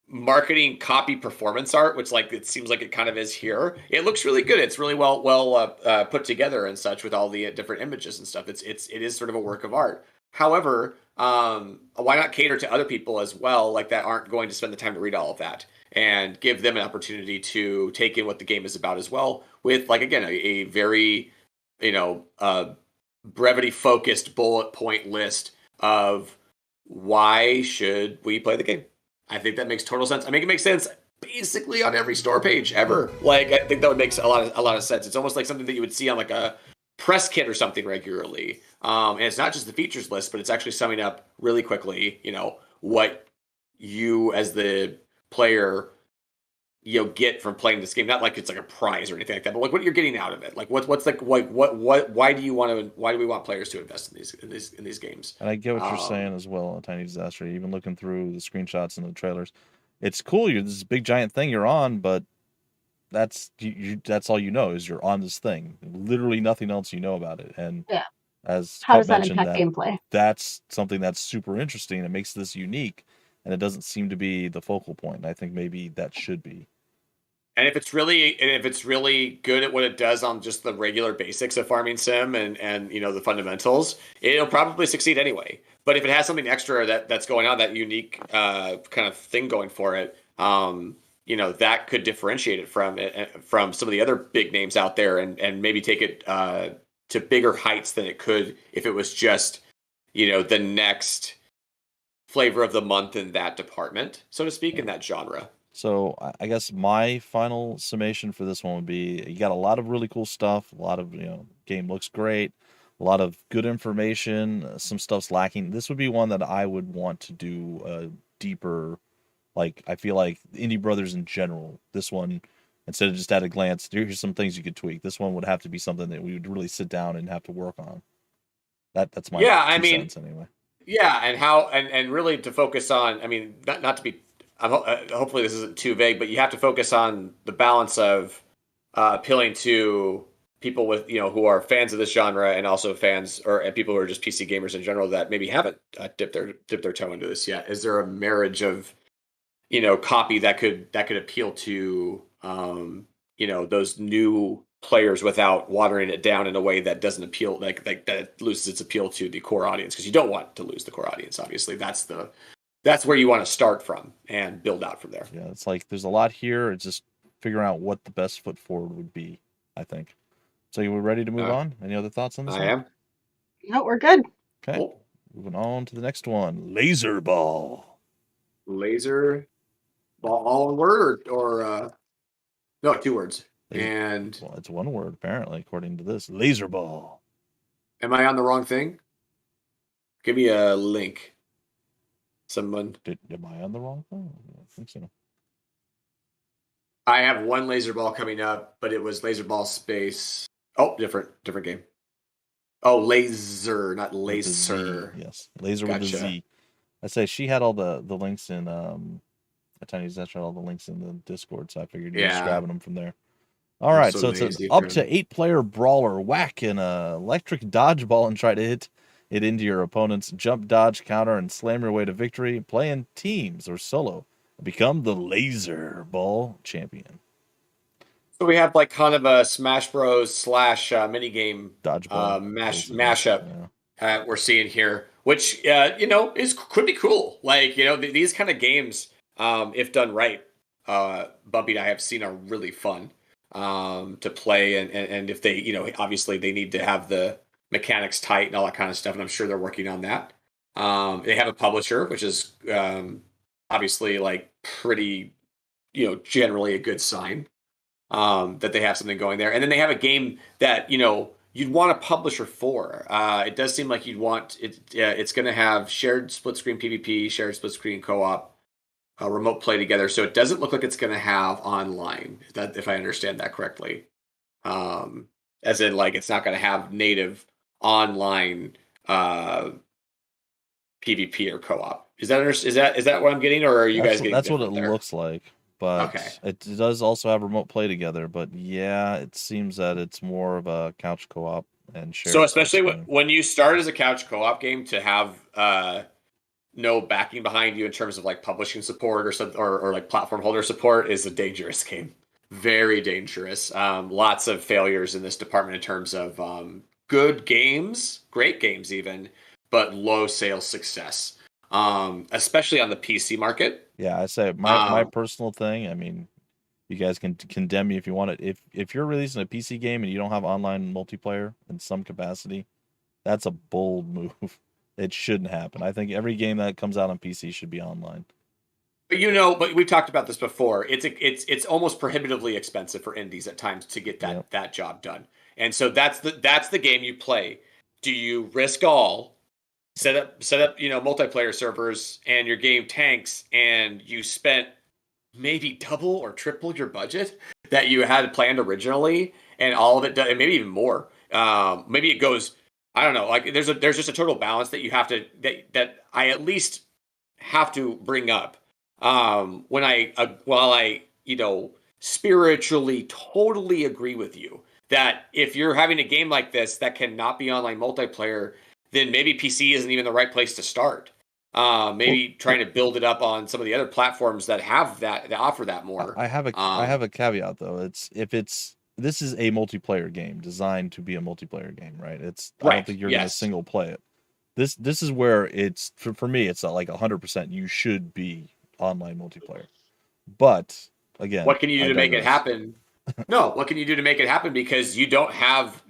marketing copy performance art, which like it seems like it kind of is here. It looks really good. It's really well put together and such with all the different images and stuff. It is sort of a work of art. However, why not cater to other people as well, like that aren't going to spend the time to read all of that, and give them an opportunity to take in what the game is about as well, with like again a very brevity focused bullet point list of why should we play the game. I think that makes total sense. I make it make sense basically on every store page ever. Like I think that would make a lot of sense. It's almost like something that you would see on like a press kit or something regularly. And it's not just the features list, but it's actually summing up really quickly, what you as the player get from playing this game. Not like it's like a prize or anything like that, but like what you're getting out of it. Like what's like what why do we want players to invest in these games? And I get what you're saying as well, A Tiny Disaster. Even looking through the screenshots and the trailers, it's cool. You're this big giant thing you're on, but that's that's all is you're on this thing. Literally nothing else you know about it. And yeah, as how does that impact gameplay? That's something that's super interesting. It makes this unique, and it doesn't seem to be the focal point. And I think maybe that should be. And if it's really good at what it does on just the regular basics of farming sim and the fundamentals, it'll probably succeed anyway. But if it has something extra that's going on, that unique kind of thing going for it, that could differentiate it from some of the other big names out there, and maybe take it to bigger heights than it could if it was just the next flavor of the month in that department, so to speak, in that genre. So I guess my final summation for this one would be: you got a lot of really cool stuff. A lot of game looks great. A lot of good information. Some stuff's lacking. This would be one that I would want to do a deeper. Like I feel like Indie Brothers in general. This one, instead of just at a glance, here's some things you could tweak. This one would have to be something that we would really sit down and have to work on. That's my sense anyway. Yeah, and how and really to focus on. I mean, not to be. Hopefully this isn't too vague, but you have to focus on the balance of appealing to people with who are fans of this genre, and also fans and people who are just PC gamers in general that maybe haven't dipped their toe into this yet. Is there a marriage of copy that could appeal to those new players without watering it down in a way that doesn't appeal like that loses its appeal to the core audience, because you don't want to lose the core audience. Obviously, that's where you want to start from and build out from there. Yeah, it's like there's a lot here. It's just figuring out what the best foot forward would be, I think. So you were ready to move on? Any other thoughts on this one? I am. No, we're good. Okay. Cool. Moving on to the next one. Laser Ball. Laser Ball, all one word or no, 2 words. And well, it's 1 word apparently, according to this. Laser Ball. Am I on the wrong thing? Give me a link. Someone. Am I on the wrong thing? I don't think so. I have 1 laser ball coming up, but it was laser ball space. Oh, different game. Oh, laser, not laser. Yes, laser with a Z. I say she had all the links in A Tiny Disaster, all the links in the Discord, so I figured you're just grabbing them from there. All right, so it's an up to 8-player brawler. Whack an electric dodgeball and try to hit it into your opponent's jump, dodge, counter, and slam your way to victory. Play in teams or solo. Become the Laser Ball champion. So we have like kind of a Smash Bros. / minigame dodgeball mashup we're seeing here, which could be cool. Like these kind of games, if done right, Bumpy and I have seen are really fun to play, and if they obviously they need to have the mechanics tight and all that kind of stuff, and I'm sure they're working on that. They have a publisher, which is obviously like pretty, generally a good sign that they have something going there. And then they have a game that you'd want a publisher for. It does seem like you'd want it. It's going to have shared split screen PvP, shared split screen co-op, remote play together. So it doesn't look like it's going to have online. If I understand that correctly, as in like it's not going to have native online PvP or co-op. Is that what I'm getting, or are you guys getting that's what it different there? looks like? But Okay. it does also have remote play together. But yeah, it seems that it's more of a couch co-op and shared. So especially when you start as a couch co-op game, to have no backing behind you in terms of like publishing support or like platform holder support is a dangerous game. Very dangerous. Lots of failures in this department in terms of good games, great games even, but low sales success. Especially on the PC market. Yeah, I say my personal thing. I mean, you guys can condemn me if you want it. If you're releasing a PC game and you don't have online multiplayer in some capacity, that's a bold move. It shouldn't happen. I think every game that comes out on PC should be online. But we've talked about this before. It's almost prohibitively expensive for indies at times to get that job done. And so that's the game you play. Do you risk all, set up multiplayer servers, and your game tanks, and you spent maybe double or triple your budget that you had planned originally, and all of it, and maybe even more. Maybe it goes, I don't know. Like there's just a total balance that you have to that I at least have to bring up. When while I spiritually totally agree with you that if you're having a game like this that cannot be online multiplayer, then maybe PC isn't even the right place to start. Maybe trying to build it up on some of the other platforms that have that offer that more. I have a caveat though. This is a multiplayer game designed to be a multiplayer game, right? I don't think you're going to single play it. This is where it's for me. It's not like 100%. You should be online multiplayer, but again, what can you do to make it happen? No, what can you do to make it happen? Because you don't have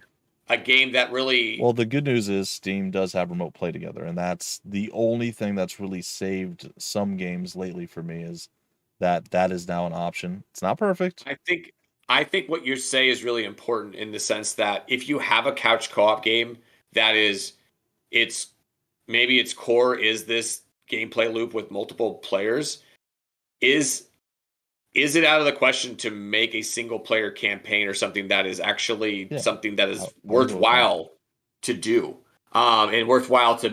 a game that really. Well, the good news is Steam does have remote play together, and that's the only thing that's really saved some games lately for me is that is now an option. It's not perfect. I think what you say is really important in the sense that if you have a couch co-op game that is, maybe its core is this gameplay loop with multiple players, is it out of the question to make a single player campaign or something that is actually something that is worthwhile to do, and worthwhile to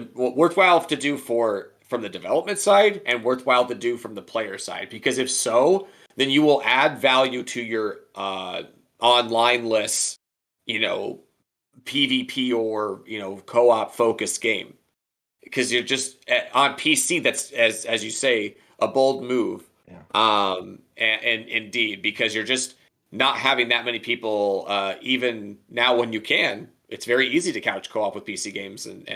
do from the development side and worthwhile to do from the player side? Because if so, then you will add value to your online-less, PvP or co-op focused game. Because you're just on PC, that's as you say, a bold move. Yeah. And indeed, because you're just not having that many people. Even now, when you can, it's very easy to couch co-op with PC games and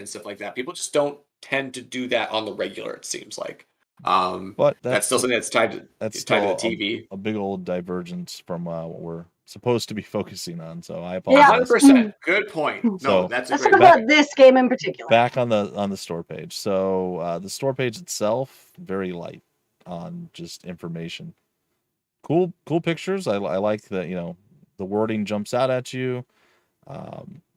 stuff like that. People just don't tend to do that on the regular. It seems like. But that's still something that's tied to the TV. A big old divergence from what we're supposed to be focusing on. So I apologize. 100%. Good point. No, let's talk about this game in particular. Back on the store page. So the store page itself, very light on just information. Cool pictures. I like that. The wording jumps out at you.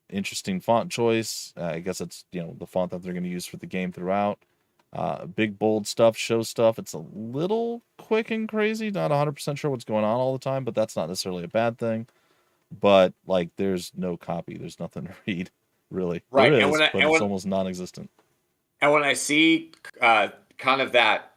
Interesting font choice. I guess it's the font that they're going to use for the game throughout. Big bold stuff, show stuff. It's a little quick and crazy. Not 100% sure what's going on all the time, but that's not necessarily a bad thing. But there's no copy. There's nothing to read, really. Right, there is, but it's almost non-existent. And when I see kind of that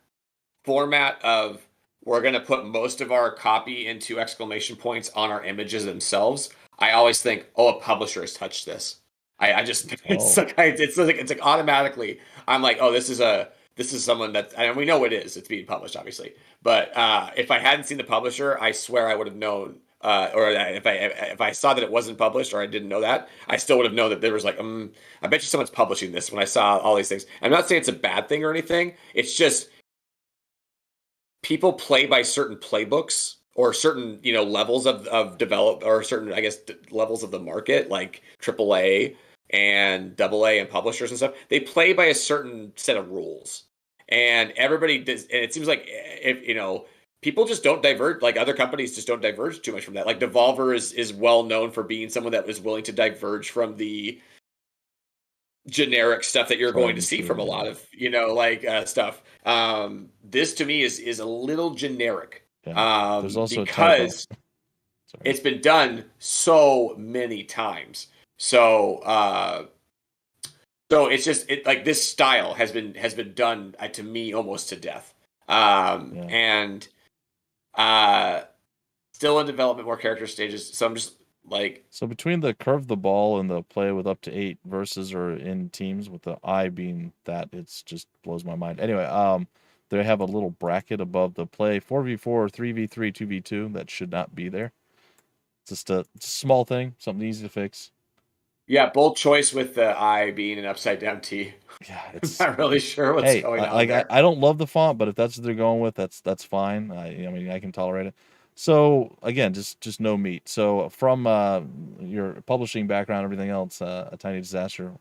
format of we're going to put most of our copy into exclamation points on our images themselves, I always think, a publisher has touched this. It's like automatically I'm like, this is someone that, and we know it is. It's being published, obviously. But if I hadn't seen the publisher, I swear I would have known. Or if I saw that it wasn't published, or I didn't know that, I still would have known that there was I bet you someone's publishing this. When I saw all these things, I'm not saying it's a bad thing or anything. It's just people play by certain playbooks or certain levels of develop, or certain levels of the market, like AAA and AA and publishers and stuff. They play by a certain set of rules, and everybody does. And it seems like if people just don't diverge. Like other companies just don't diverge too much from that. Like Devolver is well known for being someone that was willing to diverge from the generic stuff that you're going to see from a lot of stuff. This to me is a little generic. Yeah. There's also because it's been done so many times. So So it's just like this style has been done to me almost to death. And still in development, more character stages. So I'm just like, so between the curve the ball and the play with up to 8 versus or in teams with the I being that, it's just blows my mind. Anyway, they have a little bracket above the play 4v4, 3v3, 2v2 that should not be there. It's just a small thing, something easy to fix. Yeah, bold choice with the I being an upside down T. Yeah, it's I'm not really sure what's going on. Like I don't love the font, but if that's what they're going with, that's fine. I mean, I can tolerate it. So again, just no meat. So from your publishing background, everything else, a tiny disaster.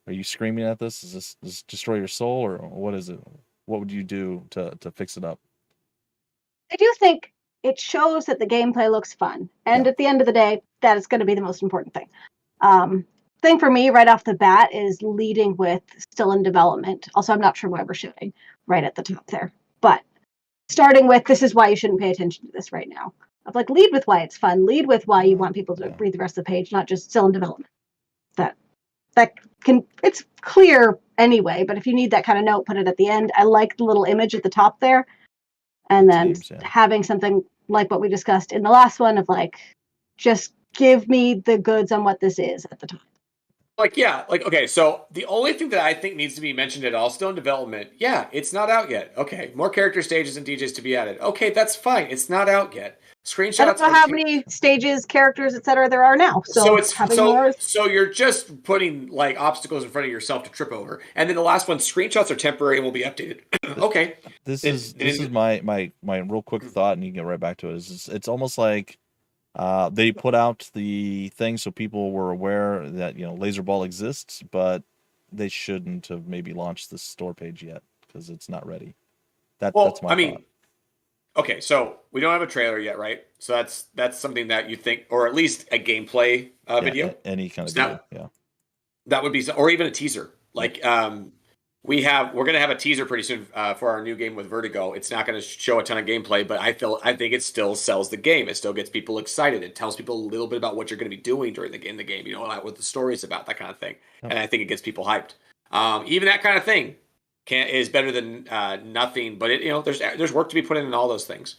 Are you screaming at this? Does this destroy your soul, or what is it? What would you do to fix it up? I do think it shows that the gameplay looks fun, and at the end of the day, that is going to be the most important thing. Thing for me right off the bat is leading with still in development. Also, I'm not sure why we're showing right at the top there, but starting with this is why you shouldn't pay attention to this right now. Of like, lead with why it's fun, lead with why you want people to read the rest of the page, not just still in development. It's clear anyway, but if you need that kind of note, put it at the end. I like the little image at the top there, and then having something like what we discussed in the last one of like, just give me the goods on what this is at the top. Like, yeah, like, okay, so the only thing that I think needs to be mentioned at all, still in development, it's not out yet. Okay, more character stages and DJs to be added. Okay, that's fine. It's not out yet. Screenshots. I don't know how many stages, characters, etc. there are now. So you're just putting like obstacles in front of yourself to trip over. And then the last one, screenshots are temporary and will be updated. Okay. This is my real quick thought, and you can get right back to it. It's almost like they put out the thing so people were aware that Laser Ball exists, but they shouldn't have maybe launched the store page yet because it's not ready. That's my thought. Okay, so we don't have a trailer yet, right? So that's something that you think, or at least a gameplay video, any kind of video, that would be, or even a teaser. Like we're gonna have a teaser pretty soon for our new game with Vertigo. It's not gonna show a ton of gameplay, but I think it still sells the game. It still gets people excited. It tells people a little bit about what you're gonna be doing during the game. What the story's about, that kind of thing. And I think it gets people hyped. Even that kind of thing is better than nothing. But there's work to be put in all those things.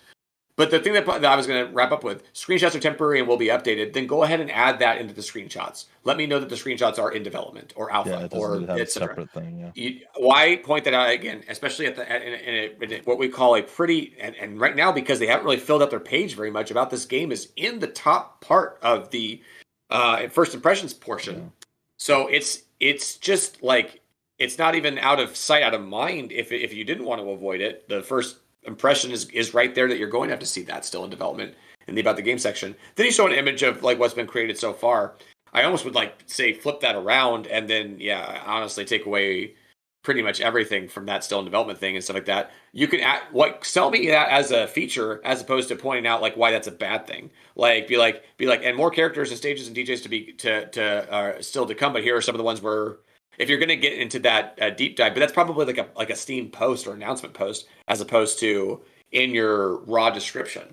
But the thing that I was going to wrap up with, screenshots are temporary and will be updated. Then go ahead and add that into the screenshots. Let me know that the screenshots are in development or alpha or a separate thing. Why point that out again, especially in what we call a pretty and right now, because they haven't really filled up their page very much about this game, is in the top part of the first impressions portion. Yeah. So it's just like, it's not even out of sight, out of mind. If you didn't want to avoid it, the first impression is right there that you're going to have to see that still in development in the about the game section. Then you show an image of like what's been created so far. I almost would like say flip that around and then honestly take away pretty much everything from that still in development thing and stuff like that. You can sell me that as a feature as opposed to pointing out like why that's a bad thing. Like be like and more characters and stages and DJs to still to come, but here are some of the ones where if you're going to get into that deep dive, but that's probably like a Steam post or announcement post as opposed to in your raw description.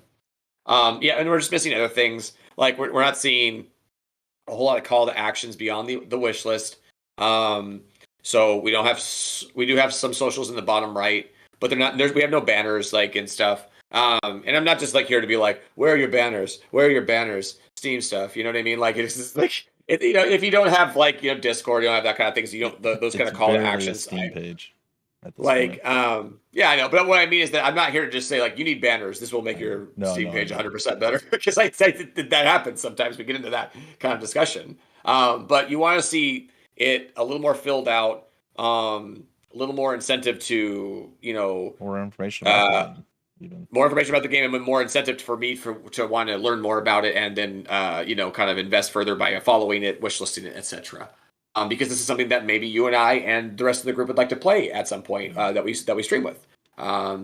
And we're just missing other things. Like we're not seeing a whole lot of call to actions beyond the wish list. So we do have some socials in the bottom right, but they're not. We have no banners like and stuff. And I'm not just like here to be like, where are your banners? Where are your banners? Steam stuff. You know what I mean? Like it's just like. If you don't have Discord, you don't have that kind of things. So you don't those kind of call to actions. Steam page. I know, but what I mean is that I'm not here to just say like you need banners. This will make your Steam page 100% better because I that happens sometimes. We get into that kind of discussion. But you want to see it a little more filled out, a little more incentive to more information. More information about the game and more incentive for me to want to learn more about it and then kind of invest further by following it, wishlisting it, etc. Because this is something that maybe you and I and the rest of the group would like to play at some point that we stream with.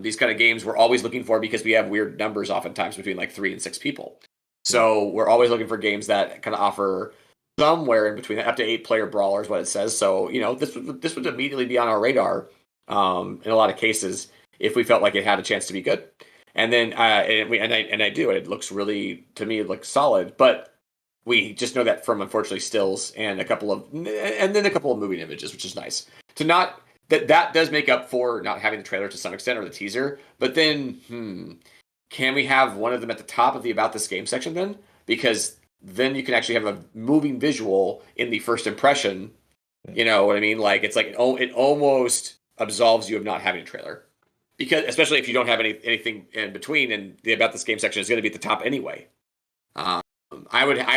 These kind of games we're always looking for because we have weird numbers oftentimes between like 3 and 6 people. So we're always looking for games that kind of offer somewhere in between up to 8 player brawlers, what it says. So this would immediately be on our radar in a lot of cases. If we felt like it had a chance to be good, and then I do, and it looks really to me like solid. But we just know that from, unfortunately, stills and then a couple of moving images, which is nice. To not that does make up for not having the trailer to some extent or the teaser. But then, can we have one of them at the top of the About This Game section then? Because then you can actually have a moving visual in the first impression. You know what I mean? Like it's like it almost absolves you of not having a trailer, because especially if you don't have anything in between, and the About This Game section is going to be at the top anyway. I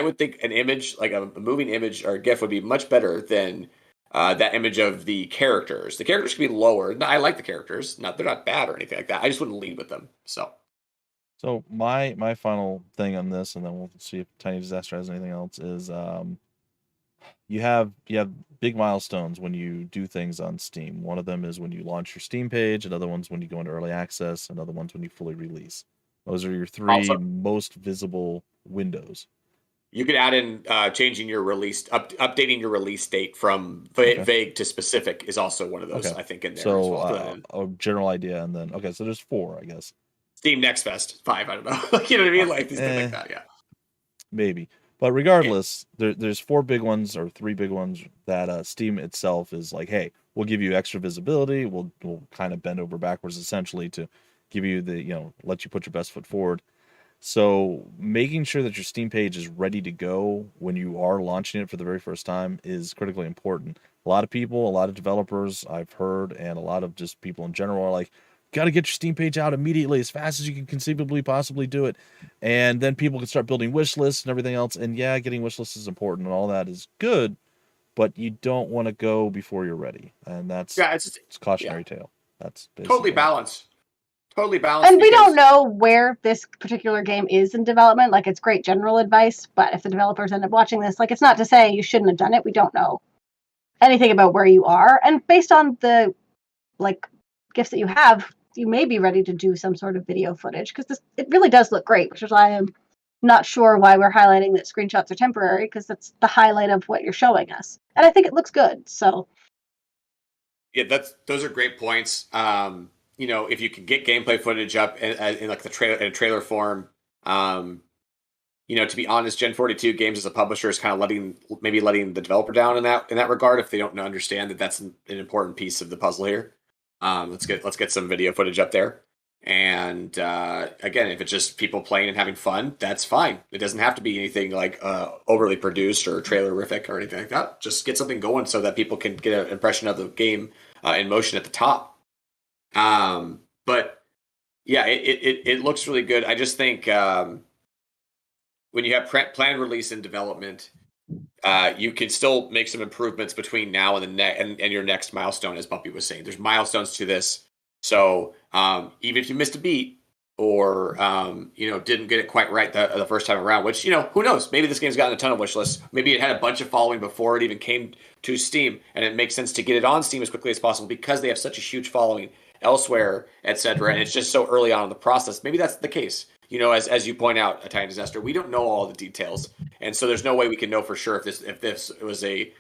would think an image like a moving image or a GIF would be much better than that image of the characters. The characters could be lower. I like the characters. They're not bad or anything like that. I just wouldn't lead with them. So my final thing on this, and then we'll see if Tiny Disaster has anything else, is you have big milestones when you do things on Steam. One of them is when you launch your Steam page. Another one's when you go into early access. Another one's when you fully release. Those are your three most visible windows. You could add in changing your release, updating your release date from vague to specific is also one of those, I think, in there. So as well. A general idea, and then so there's 4, I guess. Steam Next Fest 5, I don't know. You know what I mean? Like things like that, yeah. Maybe. But regardless, there's 4 big ones or 3 big ones that Steam itself is like, hey, we'll give you extra visibility. We'll kind of bend over backwards essentially to give you the, let you put your best foot forward. So making sure that your Steam page is ready to go when you are launching it for the very first time is critically important. A lot of people, a lot of developers I've heard, and a lot of just people in general are like, got to get your Steam page out immediately as fast as you can conceivably possibly do it. And then people can start building wish lists and everything else. And yeah, getting wish lists is important and all that is good, but you don't want to go before you're ready. And that's it's cautionary tale. That's totally balanced. Totally balanced. And we don't know where this particular game is in development. Like, it's great general advice, but if the developers end up watching this, like, it's not to say you shouldn't have done it. We don't know anything about where you are. And based on the, gifts that you have, you may be ready to do some sort of video footage, because it really does look great, which is why I'm not sure why we're highlighting that screenshots are temporary, because that's the highlight of what you're showing us. And I think it looks good, so. Yeah, those are great points. If you can get gameplay footage up in like the trailer form, to be honest, Gen 42 Games as a publisher is kind of letting the developer down in that regard if they don't understand that that's an important piece of the puzzle here. Let's get some video footage up there, and again, if it's just people playing and having fun, that's fine. It doesn't have to be anything like overly produced or trailerific or anything like that. Just get something going so that people can get an impression of the game in motion at the top. But yeah, it looks really good. I just think when you have planned release and development, you can still make some improvements between now and and your next milestone, as Bumpy was saying. There's milestones to this, so even if you missed a beat or didn't get it quite right the first time around, which who knows? Maybe this game's gotten a ton of wish lists. Maybe it had a bunch of following before it even came to Steam, and it makes sense to get it on Steam as quickly as possible because they have such a huge following elsewhere, etc. And it's just so early on in the process. Maybe that's the case. As you point out, A Tiny Disaster, we don't know all the details, and so there's no way we can know for sure if this was a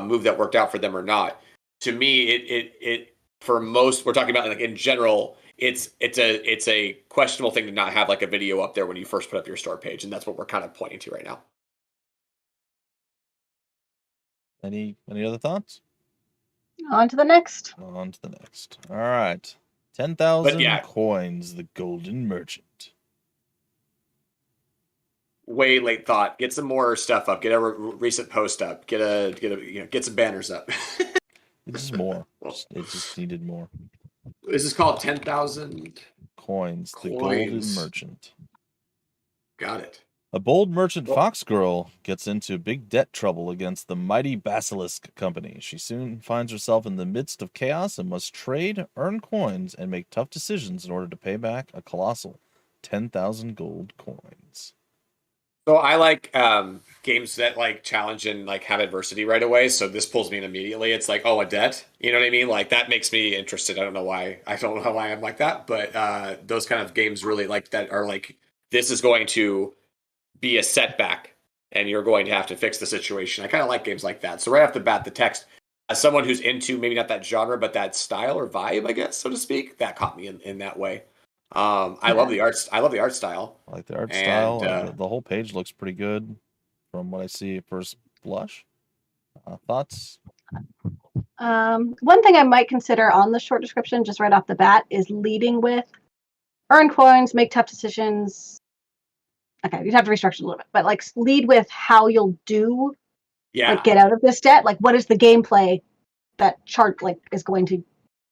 move that worked out for them or not. To me, it for most, we're talking about like in general, it's a questionable thing to not have like a video up there when you first put up your store page, and that's what we're kind of pointing to right now. Any other thoughts? On to the next. All right. 10,000 coins, the Golden Merchant. Way late thought. Get some more stuff up. Get a recent post up. Get some banners up. It's just more. It just needed more. This is called 10,000 coins, the Golden Merchant. Got it. A bold merchant fox girl gets into big debt trouble against the mighty Basilisk Company. She soon finds herself in the midst of chaos and must trade, earn coins, and make tough decisions in order to pay back a colossal 10,000 gold coins. So I like games that like challenge and like have adversity right away. So this pulls me in immediately. It's like, a debt. You know what I mean? Like that makes me interested. I don't know why I'm like that, but those kind of games really like that are like, this is going to be a setback and you're going to have to fix the situation. I kind of like games like that. So right off the bat, the text, as someone who's into maybe not that genre, but that style or vibe, I guess, so to speak, that caught me in that way. I love the art. I love the art style. I like the art style. The whole page looks pretty good from what I see at first blush. Thoughts? One thing I might consider on the short description, just right off the bat, is leading with earn coins, make tough decisions. Okay, you'd have to restructure a little bit, but like lead with how you'll do, like get out of this debt. Like, what is the gameplay that chart like is going to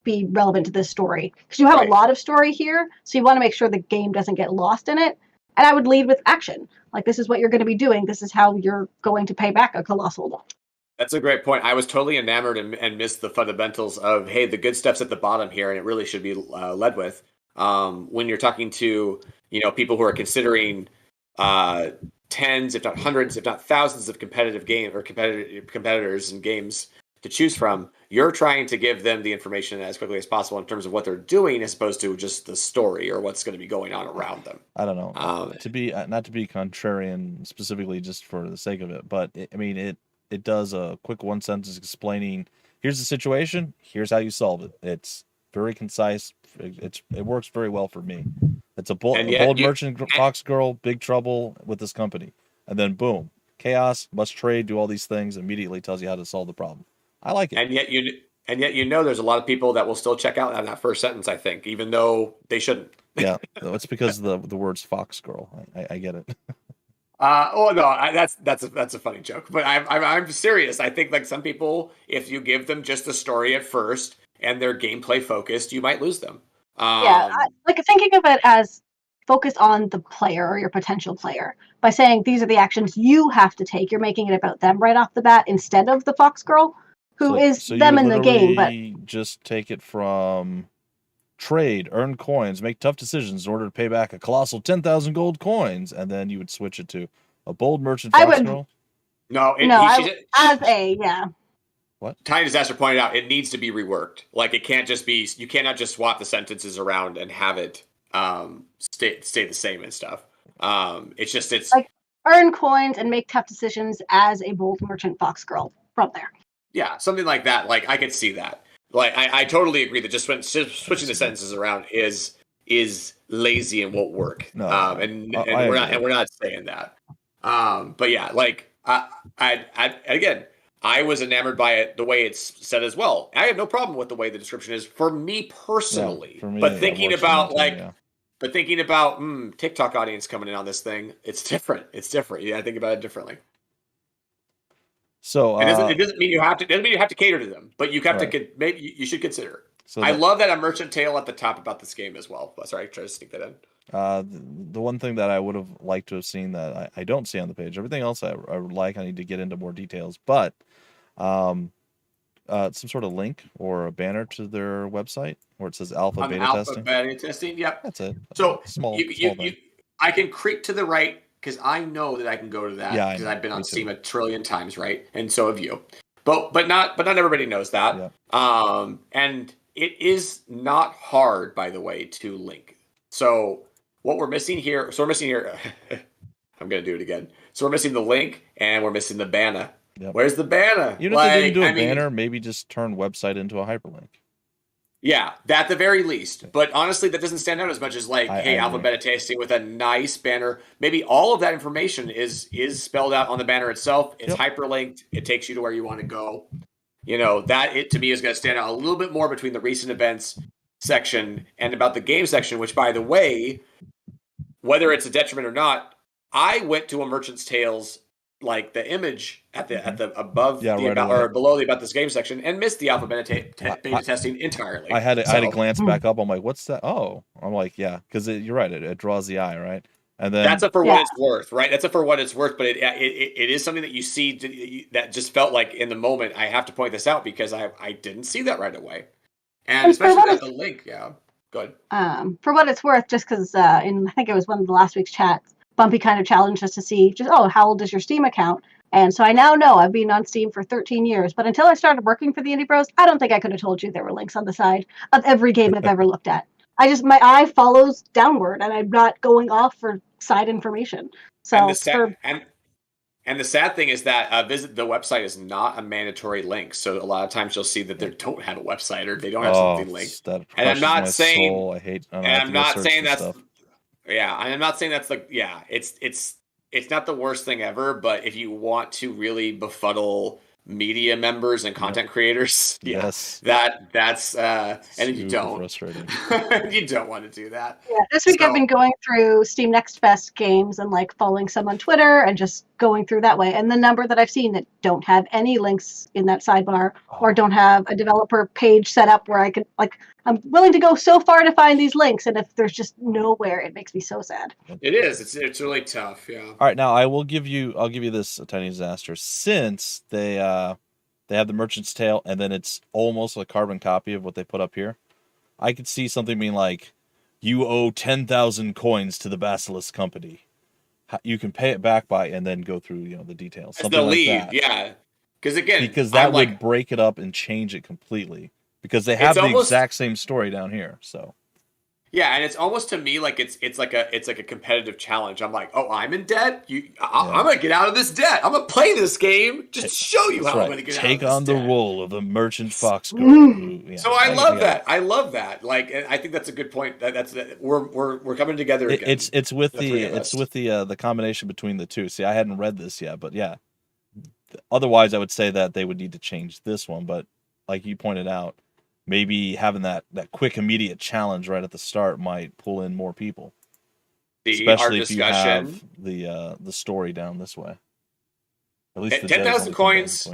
be relevant to this story? Because you have a lot of story here, so you want to make sure the game doesn't get lost in it. And I would lead with action. Like, this is what you're going to be doing. This is how you're going to pay back a colossal debt. That's a great point. I was totally enamored and missed the fundamentals of, hey, the good stuff's at the bottom here, and it really should be led with. When you're talking to people who are considering tens, if not hundreds, if not thousands of competitors and games to choose from, you're trying to give them the information as quickly as possible in terms of what they're doing, as opposed to just the story or what's going to be going on around them. I don't know. To be not to be contrarian specifically just for the sake of it, but it does a quick one sentence explaining, here's the situation, here's how you solve it. It's very concise. It works very well for me. It's a bold merchant fox girl, big trouble with this company, and then boom, chaos, must trade, do all these things, immediately tells you how to solve the problem. I like it. And yet there's a lot of people that will still check out on that first sentence, I think, even though they shouldn't. Yeah, it's because the words fox girl. I get it. No, that's a funny joke, but I'm serious. I think like some people, if you give them just the story at first and they're gameplay focused, you might lose them. Like thinking of it as focus on the player or your potential player by saying these are the actions you have to take. You're making it about them right off the bat instead of the fox girl who is them in the game. But just take it from trade, earn coins, make tough decisions in order to pay back a colossal 10,000 gold coins, and then you would switch it to a bold merchant fox girl. What? Tiny Disaster pointed out, it needs to be reworked. Like, it can't just be, you cannot just swap the sentences around and have it stay the same and stuff. It's like earn coins and make tough decisions as a bold merchant fox girl from there. Yeah, something like that. Like, I could see that. Like, I totally agree that just switching the sentences around is lazy and won't work. No, we're not saying that. But yeah, like I was enamored by it the way it's said as well. I have no problem with the way the description is for me personally. Yeah, for me, but thinking about TikTok audience coming in on this thing, it's different. Yeah, I think about it differently. So it doesn't mean you have to cater to them, but you have to maybe you should consider. So I love that a merchant tale at the top about this game as well. Sorry, I tried to sneak that in. The one thing that I would have liked to have seen that I don't see on the page. Everything else I like. I need to get into more details, but some sort of link or a banner to their website where it says alpha beta testing. Yep, that's it. So small I can creep to the right because I know that I can go to that because I've been on Steam a trillion times, right? And so have you. But not everybody knows that. Yeah. And it is not hard, by the way, to link. So what we're missing here, I'm going to do it again. So we're missing the link and we're missing the banner. Yep. Where's the banner? Even if they didn't do a banner, maybe just turn website into a hyperlink. Yeah, at the very least. But honestly, that doesn't stand out as much as alpha beta testing with a nice banner. Maybe all of that information is spelled out on the banner itself. It's hyperlinked. It takes you to where you want to go. That to me is going to stand out a little bit more between the recent events section and about the game section, which, by the way, whether it's a detriment or not, I went to a Merchant's Tales, like the image at the above or below the about this game section, and missed the alpha beta testing entirely. I had to glance back up. I'm like, what's that? Oh, I'm like, yeah, because you're right. It draws the eye, right? And then that's for what it's worth, right? That's for what it's worth. But it is something that you see that just felt like in the moment. I have to point this out because I didn't see that right away, and especially at the link. Yeah, go ahead. For what it's worth, just because I think it was one of the last week's chats, Bumpy kind of challenged us to see how old is your Steam account? And so I now know I've been on Steam for 13 years, but until I started working for the Indie Bros, I don't think I could have told you there were links on the side of every game I've ever looked at. My eye follows downward and I'm not going off for side information. So and the sad thing is that visit the website is not a mandatory link. So a lot of times you'll see that they don't have a website or they don't have something linked. And I'm not saying that's it's it's not the worst thing ever, but if you want to really befuddle media members and content creators, Yes. that's and you Super don't. frustrating. You don't want to do that. Yeah, this week I've been going through Steam Next Fest games and like following some on Twitter and just going through that way. And the number that I've seen that don't have any links in that sidebar or don't have a developer page set up where I could like, I'm willing to go so far to find these links, and if there's just nowhere, it makes me so sad. It is. It's really tough. Yeah. All right, now I'll give you this a tiny disaster, since they have the Merchant's Tale and then it's almost a carbon copy of what they put up here. I could see something being like, you owe 10,000 coins to the Basilisk Company. You can pay it back by, and then go through the details. Something the lead, like that. yeah. Because that would break it up and change it completely. Because they have the exact same story down here. So yeah, and it's almost to me like it's like a competitive challenge. I'm like, oh, I'm in debt. I'm gonna get out of this debt. I'm gonna play this game just to show you how I'm gonna get out of this debt. Take on the role of a merchant fox girl. Yeah. So I love that. I love that. Like, I think that's a good point. We're coming together again. It's with the combination between the two. See, I hadn't read this yet, but yeah. Otherwise, I would say that they would need to change this one. But like you pointed out, maybe having that quick, immediate challenge right at the start might pull in more people. Especially if you have the story down this way. At least 10,000 coins.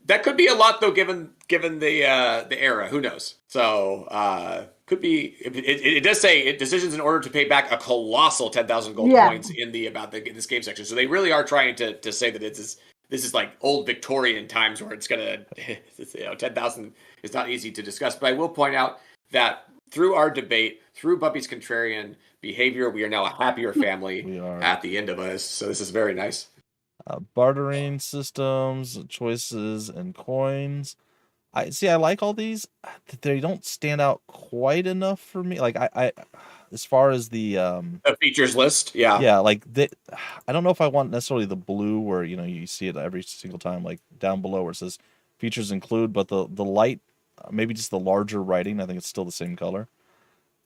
That could be a lot, though, given the era. Who knows? So could be. It does say decisions in order to pay back a colossal 10,000 gold coins in this game section. So they really are trying to say that this is like old Victorian times where it's gonna 10,000 is not easy to discuss. But I will point out that through our debate, through Bumpy's contrarian behavior, we are now a happier family at the end of us. So this is very nice. Bartering systems, choices, and coins. I like all these. They don't stand out quite enough for me. Like I as far as the features list, yeah. Like I don't know if I want necessarily the blue where you see it every single time, like down below where it says features include, but the light, maybe just the larger writing. I think it's still the same color.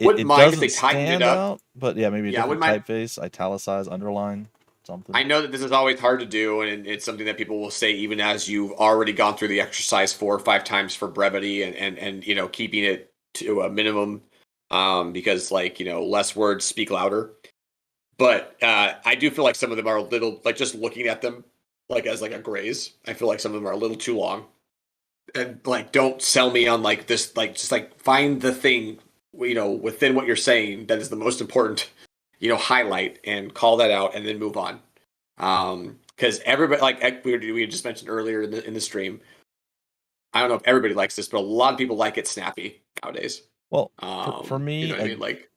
Wouldn't mind if they tightened it up, out, but yeah, maybe a different typeface, italicize, underline. Something. I know that this is always hard to do, and it's something that people will say even as you've already gone through the exercise 4 or 5 times for brevity and keeping it to a minimum, because less words speak louder. But I do feel like some of them are a little, like, just looking at them like as like a graze. I feel like some of them are a little too long, and like don't sell me on like this, like just like find the thing within what you're saying that is the most important. Highlight and call that out and then move on. Because everybody, like we just mentioned earlier in the stream, I don't know if everybody likes this, but a lot of people like it snappy nowadays. Well, for me,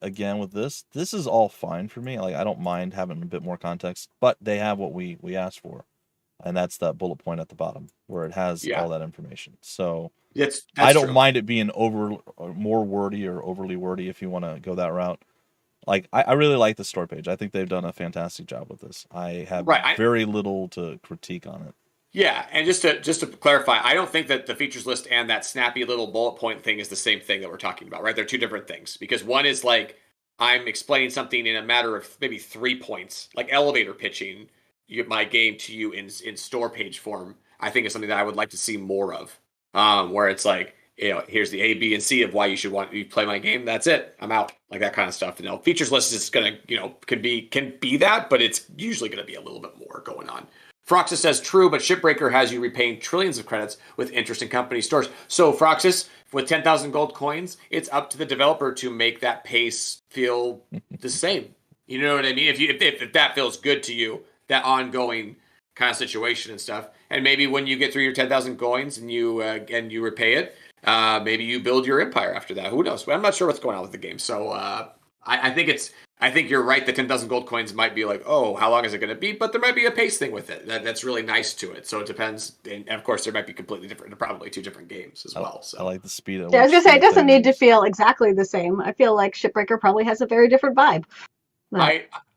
again, with this is all fine for me. Like, I don't mind having a bit more context, but they have what we asked for, and that's that bullet point at the bottom where it has all that information. So I don't mind it being more wordy or overly wordy if you want to go that route. Like, I really like the store page. I think they've done a fantastic job with this. I have very little to critique on it. Yeah, and just to clarify, I don't think that the features list and that snappy little bullet point thing is the same thing that we're talking about, right? They're two different things. Because one is like, I'm explaining something in a matter of maybe 3 points, like elevator pitching my game to you in store page form. I think is something that I would like to see more of, where it's like, here's the A, B, and C of why you should want to play my game. That's it. I'm out. Like that kind of stuff. Features list is gonna, can be that, but it's usually gonna be a little bit more going on. Froxus says true, but Shipbreaker has you repaying trillions of credits with interest in company stores. So Froxus, with 10,000 gold coins, it's up to the developer to make that pace feel the same. You know what I mean? If that feels good to you, that ongoing kind of situation and stuff, and maybe when you get through your 10,000 coins and you repay it. Maybe you build your empire after that. Who knows? I'm not sure what's going on with the game. So I think you're right. The 10,000 gold coins might be like, oh, how long is it going to be? But there might be a pace thing with it that's really nice to it. So it depends. And of course, there might be completely different, probably 2 different games as well. So I like the speed of. Yeah, I was gonna say it doesn't need to feel exactly the same. I feel like Shipbreaker probably has a very different vibe.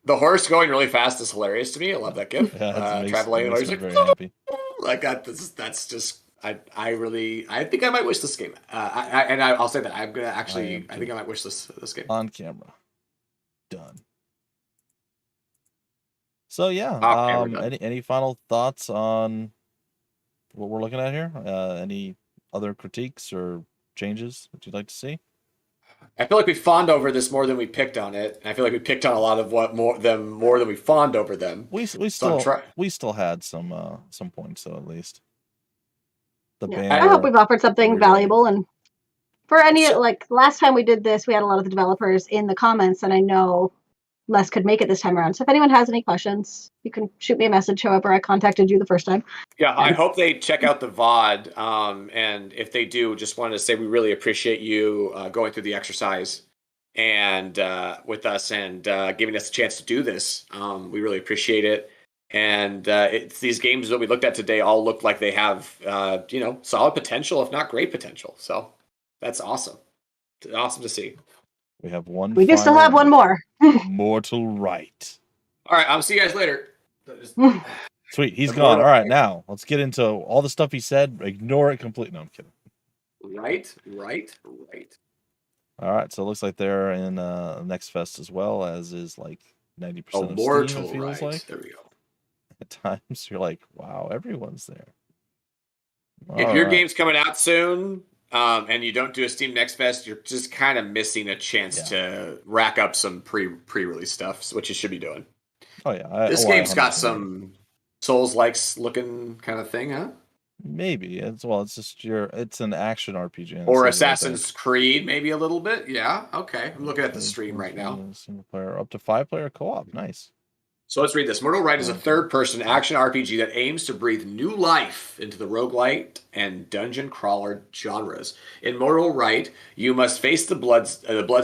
The horse going really fast is hilarious to me. I love that GIF. Traveling, very happy. Like that's just. I think I might wish this game. I'll say that I'm gonna actually. I think I might wish this game on camera. Done. So yeah, Okay, we're done. any final thoughts on what we're looking at here? Any other critiques or changes that you'd like to see? I feel like we fawned over this more than we picked on it. And I feel like we picked on a lot of more than we fawned over them. We So I'm trying. still had some points though, at least. The Yeah, banner. I hope we've offered something Really. valuable. And for any, like last time we did this, we had a lot of the developers in the comments, and I know Les could make it this time around. So if anyone has any questions, you can shoot me a message. However, I contacted you the first time. Yeah, I hope they check out the VOD. And if they do, just wanted to say we really appreciate you going through the exercise and with us and giving us a chance to do this. We really appreciate it. And it's these games that we looked at today all look like they have, solid potential, if not great potential. So that's awesome. It's awesome to see. We have one. We do still have one more. Mortal Right. All right, I'll see you guys later. Sweet, he's gone. All right, now let's get into all the stuff he said. Ignore it completely. No, I'm kidding. Right. All right, so it looks like they're in Next Fest as well, as is like 90% of Mortal Steam, it feels like. There we go. At times, you're like, wow, everyone's there. If your game's coming out soon, and you don't do a Steam Next Fest, you're just kind of missing a chance to rack up some pre-release stuff, which you should be doing. Oh yeah, this game's got some Souls-like looking kind of thing, huh? Maybe it's just it's an action RPG or Assassin's Creed, maybe a little bit. Yeah, okay. I'm looking at the stream right now. Single player, up to 5-player co-op. Nice. So let's read this. Mortal Right is a third-person action RPG that aims to breathe new life into the roguelite and dungeon crawler genres. In Mortal Right, you must face the blood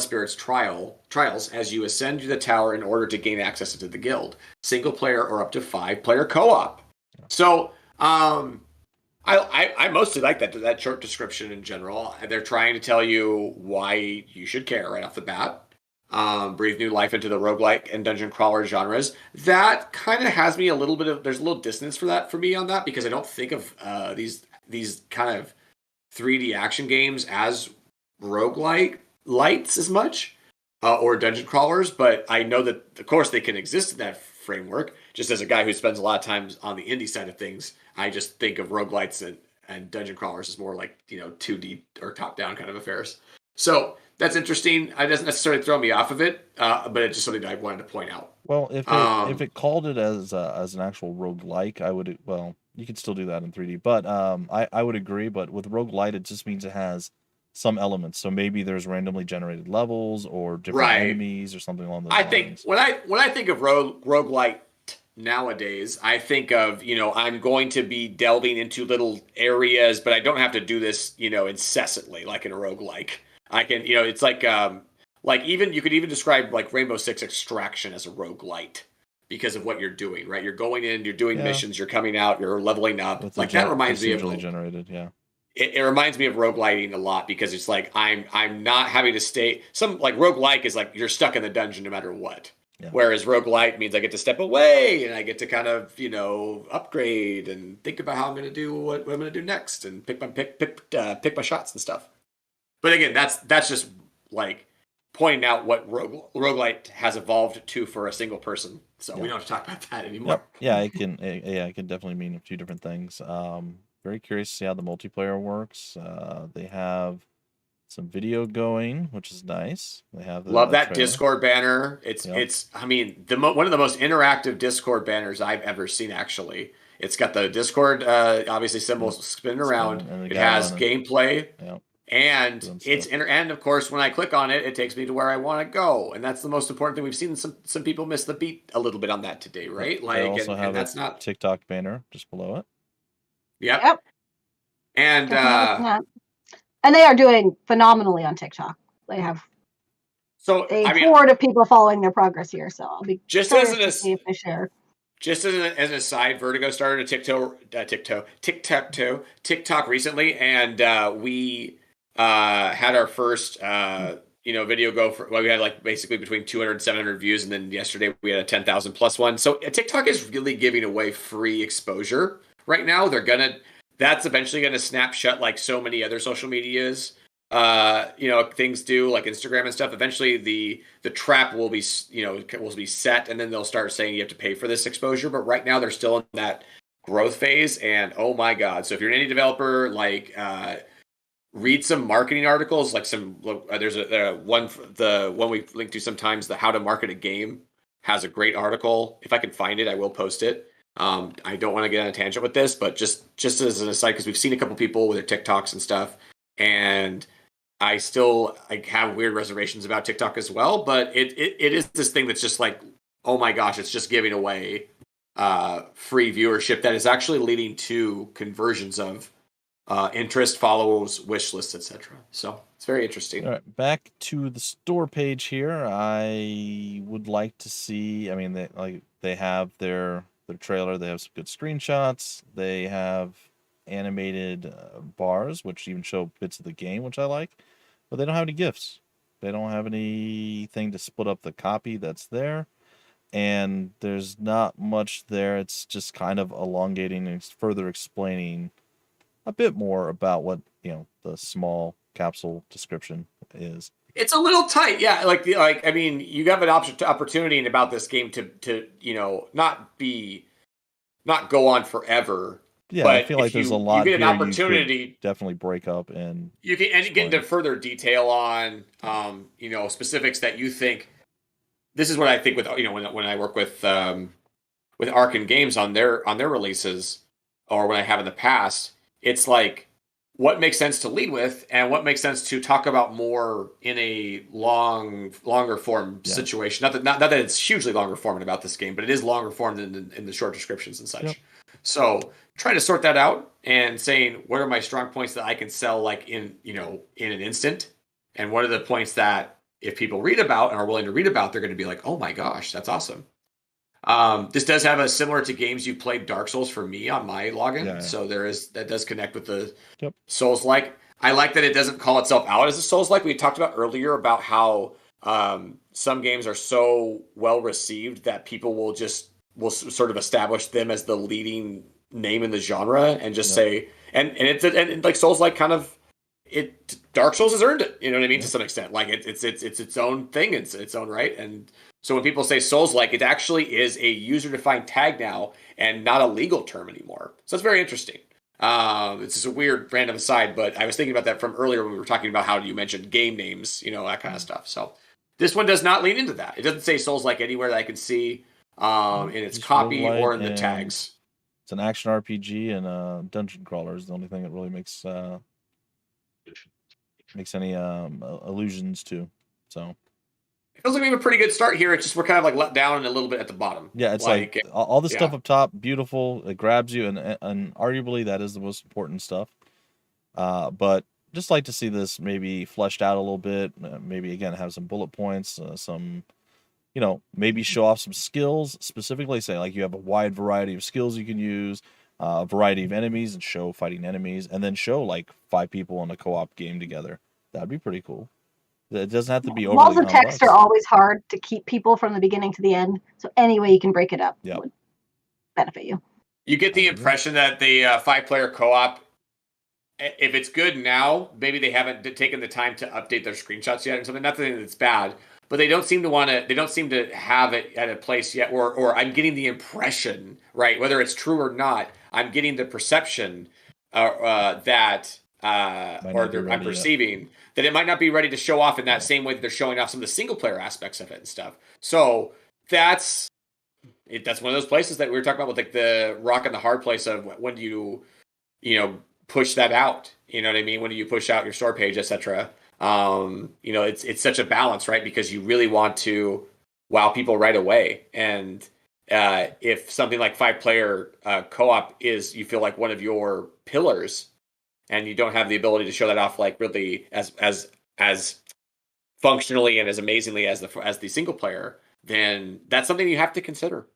spirits trials as you ascend to the tower in order to gain access into the guild. Single player or up to 5-player co-op. So, I mostly like that short description in general. They're trying to tell you why you should care right off the bat. Breathe new life into the roguelike and dungeon crawler genres. That kind of has me there's a little dissonance for me on that, because I don't think of these kind of 3D action games as roguelites as much, or dungeon crawlers, but I know that of course they can exist in that framework. Just as a guy who spends a lot of time on the indie side of things, I just think of roguelites and dungeon crawlers as more like 2D or top-down kind of affairs. So that's interesting. It doesn't necessarily throw me off of it, but it's just something that I wanted to point out. Well, if it called it as an actual roguelike, I would. Well, you could still do that in 3D, but I would agree. But with roguelite, it just means it has some elements. So maybe there's randomly generated levels or different enemies or something along those lines. I think when I think of roguelite nowadays, I think of I'm going to be delving into little areas, but I don't have to do this incessantly like in a roguelike. I can, it's like even you could even describe like Rainbow Six Extraction as a roguelite because of what you're doing, right? You're going in, you're doing missions, you're coming out, you're leveling up. It's like that reminds me of generated, yeah. It reminds me of rogueliting a lot, because it's like I'm not having to stay. Some like roguelike is like you're stuck in the dungeon no matter what. Yeah. Whereas roguelite means I get to step away and I get to kind of upgrade and think about how I'm going to do what I'm going to do next and pick my shots and stuff. But again, that's just like pointing out what roguelite has evolved to for a single person. So we don't have to talk about that anymore. Yep. Yeah, it can definitely mean a few different things. Very curious to see how the multiplayer works. They have some video going, which is nice. They have love that trailer. Discord banner. It's I mean one of the most interactive Discord banners I've ever seen. Actually, it's got the Discord obviously symbol spinning around. It has gameplay. Yep. And and of course, when I click on it, it takes me to where I want to go, and that's the most important thing. We've seen some people miss the beat a little bit on that today, right? Like, they also have that's not TikTok banner just below it. Yep. And and they are doing phenomenally on TikTok. They have a horde of people following their progress here. So I'll be just curious to see if they share. Just as an aside, Vertigo started a TikTok recently, and we had our first video go for. Well, we had like basically between 200 and 700 views, and then yesterday we had a 10,000 plus one. So TikTok is really giving away free exposure right now. That's eventually gonna snap shut like so many other social medias. things do like Instagram and stuff. Eventually the trap will be, will be set, and then they'll start saying you have to pay for this exposure. But right now they're still in that growth phase, and oh my God. So if you're an indie developer, like, read some marketing articles, like there's the one we link to sometimes, the How to Market a Game has a great article. If I can find it, I will post it. I don't want to get on a tangent with this, but just as an aside, because we've seen a couple people with their TikToks and stuff, and I have weird reservations about TikTok as well, but it is this thing that's just like, oh my gosh, it's just giving away free viewership that is actually leading to conversions of interest, follows, wish lists, etc. So it's very interesting. All right, back to the store page here. I would like to see. I mean, they have their trailer. They have some good screenshots. They have animated bars, which even show bits of the game, which I like. But they don't have any GIFs. They don't have anything to split up the copy that's there. And there's not much there. It's just kind of elongating and further explaining a bit more about what, the small capsule description is. It's a little tight, yeah. Like I mean, you have an opportunity about this game to not go on forever. Yeah, but I feel like there's a lot. You get an opportunity, you definitely break up and you get into further detail on, specifics that you think. This is what I think with when I work with Arcen Games on their releases, or when I have in the past. It's like what makes sense to lead with, and what makes sense to talk about more in a longer form situation. Not that it's hugely longer form about this game, but it is longer form than in the short descriptions and such. Yep. So trying to sort that out and saying what are my strong points that I can sell like in an instant, and what are the points that if people read about and are willing to read about, they're going to be like, oh my gosh, that's awesome. This does have a similar to games you played Dark Souls for me on my login. Yeah. So that does connect with the Souls-like. I like that it doesn't call itself out as a Souls-like. We talked about earlier about how some games are so well received that people will sort of establish them as the leading name in the genre and just say, and it's like Souls-like kind of, Dark Souls has earned it. You know what I mean? To some extent, like it's its own thing. It's its own right. And so when people say Souls-like, it actually is a user-defined tag now and not a legal term anymore. So it's very interesting. It's just a weird random aside, but I was thinking about that from earlier when we were talking about how you mentioned game names, that kind of stuff. So this one does not lean into that. It doesn't say Souls-like anywhere that I can see in its copy or in the tags. It's an action RPG and dungeon crawler is the only thing that really makes any allusions to. So it feels like we have a pretty good start here. It's just we're kind of like let down a little bit at the bottom. Yeah, it's like all the stuff up top, beautiful. It grabs you, and arguably that is the most important stuff. But just like to see this maybe fleshed out a little bit. Maybe again have some bullet points, some, maybe show off some skills specifically. Say like you have a wide variety of skills you can use. A variety of enemies and show fighting enemies, and then show like 5 people in a co-op game together. That'd be pretty cool. It doesn't have to be overly complex. Walls of text are always hard to keep people from the beginning to the end. So any way you can break it up would benefit you. You get the impression that the 5-player co-op, if it's good now, maybe they haven't taken the time to update their screenshots yet or something. Not that it's bad, but they don't seem to have it at a place yet, or I'm getting the impression, right, whether it's true or not, I'm getting the perception that I'm perceiving that it might not be ready to show off in that same way that they're showing off some of the single player aspects of it and stuff. So that's one of those places that we were talking about with like the rock and the hard place of when do you push that out? You know what I mean? When do you push out your store page, etc. It's such a balance, right? Because you really want to wow people right away. And if something like 5-player co-op is, you feel like one of your pillars, and you don't have the ability to show that off like really as functionally and as amazingly as the single player, then that's something you have to consider.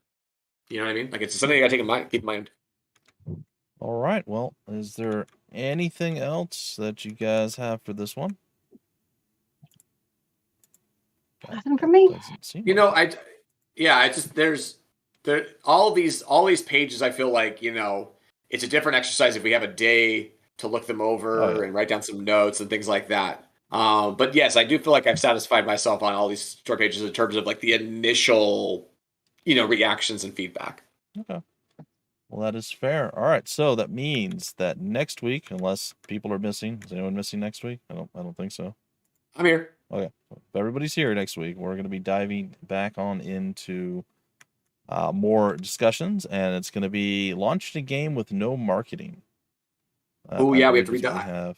You know what I mean? Like it's something you got to keep in mind. All right. Well, is there anything else that you guys have for this one? Nothing for me. All these pages. I feel like it's a different exercise if we have a day look them over and write down some notes and things like that. But yes, I do feel like I've satisfied myself on all these store pages in terms of like the initial, reactions and feedback. Okay. Well, that is fair. All right, so that means that next week, unless people are missing, is anyone missing next week? I don't think so. I'm here. Okay, if everybody's here next week, we're going to be diving back on into more discussions, and it's going to be launched a game with no marketing. Oh yeah, we have to read that.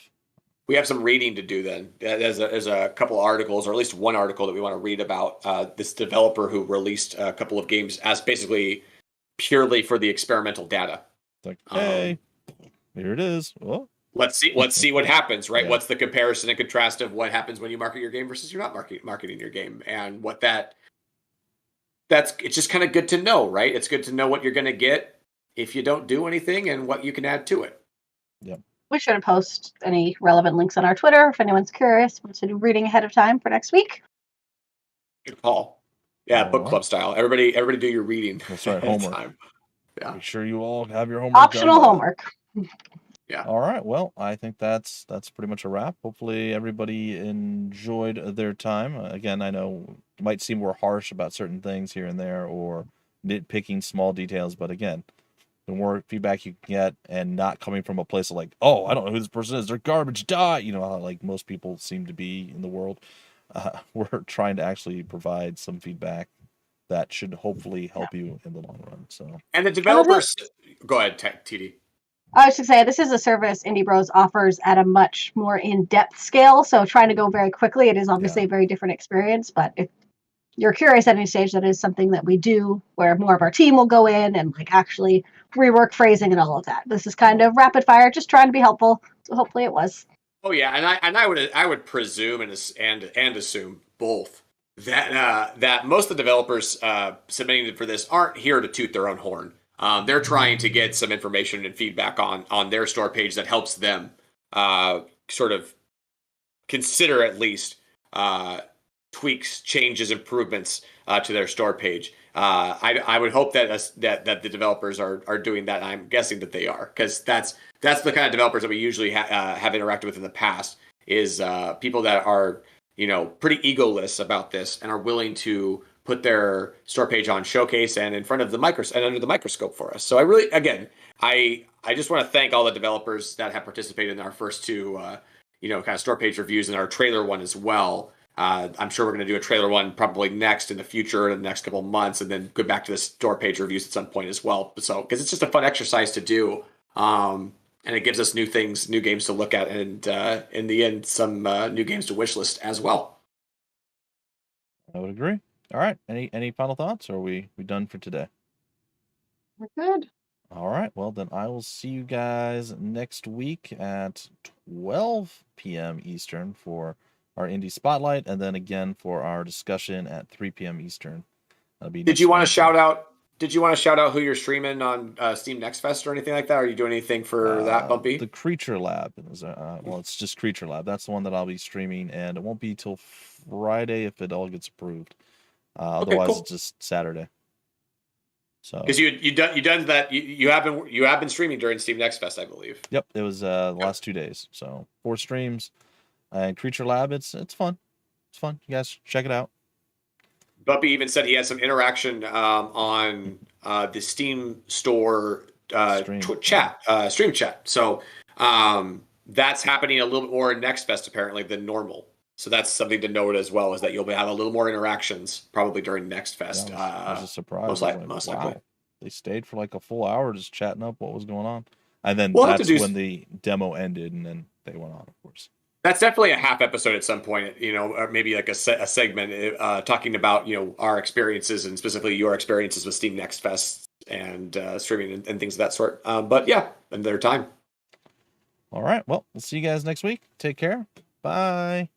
We have some reading to do then. There's a couple articles, or at least one article that we want to read about this developer who released a couple of games as basically purely for the experimental data. It's like, hey, here it is. Well, let's see what happens, right? Yeah. What's the comparison and contrast of what happens when you market your game versus you're not marketing your game, and what that's it's just kind of good to know, right? It's good to know what you're going to get if you don't do anything and what you can add to it. Yeah. We should post any relevant links on our Twitter if anyone's curious. Wants to do reading ahead of time for next week. Good call. Yeah, book club style. Everybody do your reading. That's right, homework. Time. Yeah. Make sure you all have your homework. Optional homework. Yeah. All right. Well, I think that's pretty much a wrap. Hopefully everybody enjoyed their time. Again, I know it might seem we're harsh about certain things here and there or nitpicking small details, but again, the more feedback you can get and not coming from a place of like, oh, I don't know who this person is, they're garbage, die, how like most people seem to be in the world. We're trying to actually provide some feedback that should hopefully help you in the long run. So, and the developers, go ahead, TD. I was just say this is a service Indie Bros offers at a much more in-depth scale. So trying to go very quickly, it is obviously a very different experience. But if you're curious at any stage, that is something that we do where more of our team will go in and like actually rework phrasing and all of that. This is kind of rapid fire, just trying to be helpful. So hopefully it was. Oh yeah, and I would presume and assume both that most of the developers submitting for this aren't here to toot their own horn. They're trying to get some information and feedback on their store page that helps them sort of consider at least tweaks, changes, improvements to their store page. I would hope that the developers are doing that. I'm guessing that they are, because that's the kind of developers that we usually have interacted with in the past, is people that are pretty egoless about this and are willing to put their store page on showcase and in front of the under the microscope for us. So I really, again, I just want to thank all the developers that have participated in our first two kind of store page reviews and our trailer one as well. I'm sure we're going to do a trailer one probably next in the future, in the next couple of months, and then go back to the store page reviews at some point as well. So, because it's just a fun exercise to do, and it gives us new things, new games to look at, and in the end, some new games to wish list as well. I would agree. All right. Any final thoughts, or are we done for today? We're good. All right. Well, then I will see you guys next week at 12 p.m. Eastern for our Indie Spotlight, and then again for our discussion at 3 p.m. Eastern. Did you want to shout out who you're streaming on Steam Next Fest or anything like that? Are you doing anything for that, Bumpy? The Creature Lab. Well, it's just Creature Lab. That's the one that I'll be streaming, and it won't be till Friday if it all gets approved. Otherwise, cool. It's just Saturday. So because you done that, you have been streaming during Steam Next Fest, I believe. Yep, it was the last 2 days. So 4 streams. And Creature Lab, it's fun. It's fun. You guys check it out. Bumpy even said he had some interaction on the Steam store stream chat. So that's happening a little bit more in Next Fest apparently than normal. So that's something to note as well, is that you'll have a little more interactions probably during Next Fest. Yeah, it was a surprise. Most likely. They stayed for like a full hour just chatting up what was going on. And then that's when the demo ended, and then they went on, of course. That's definitely a half episode at some point, or maybe like a segment talking about, our experiences, and specifically your experiences with Steam Next Fest and streaming and things of that sort. But yeah, and their time. All right. Well, we'll see you guys next week. Take care. Bye.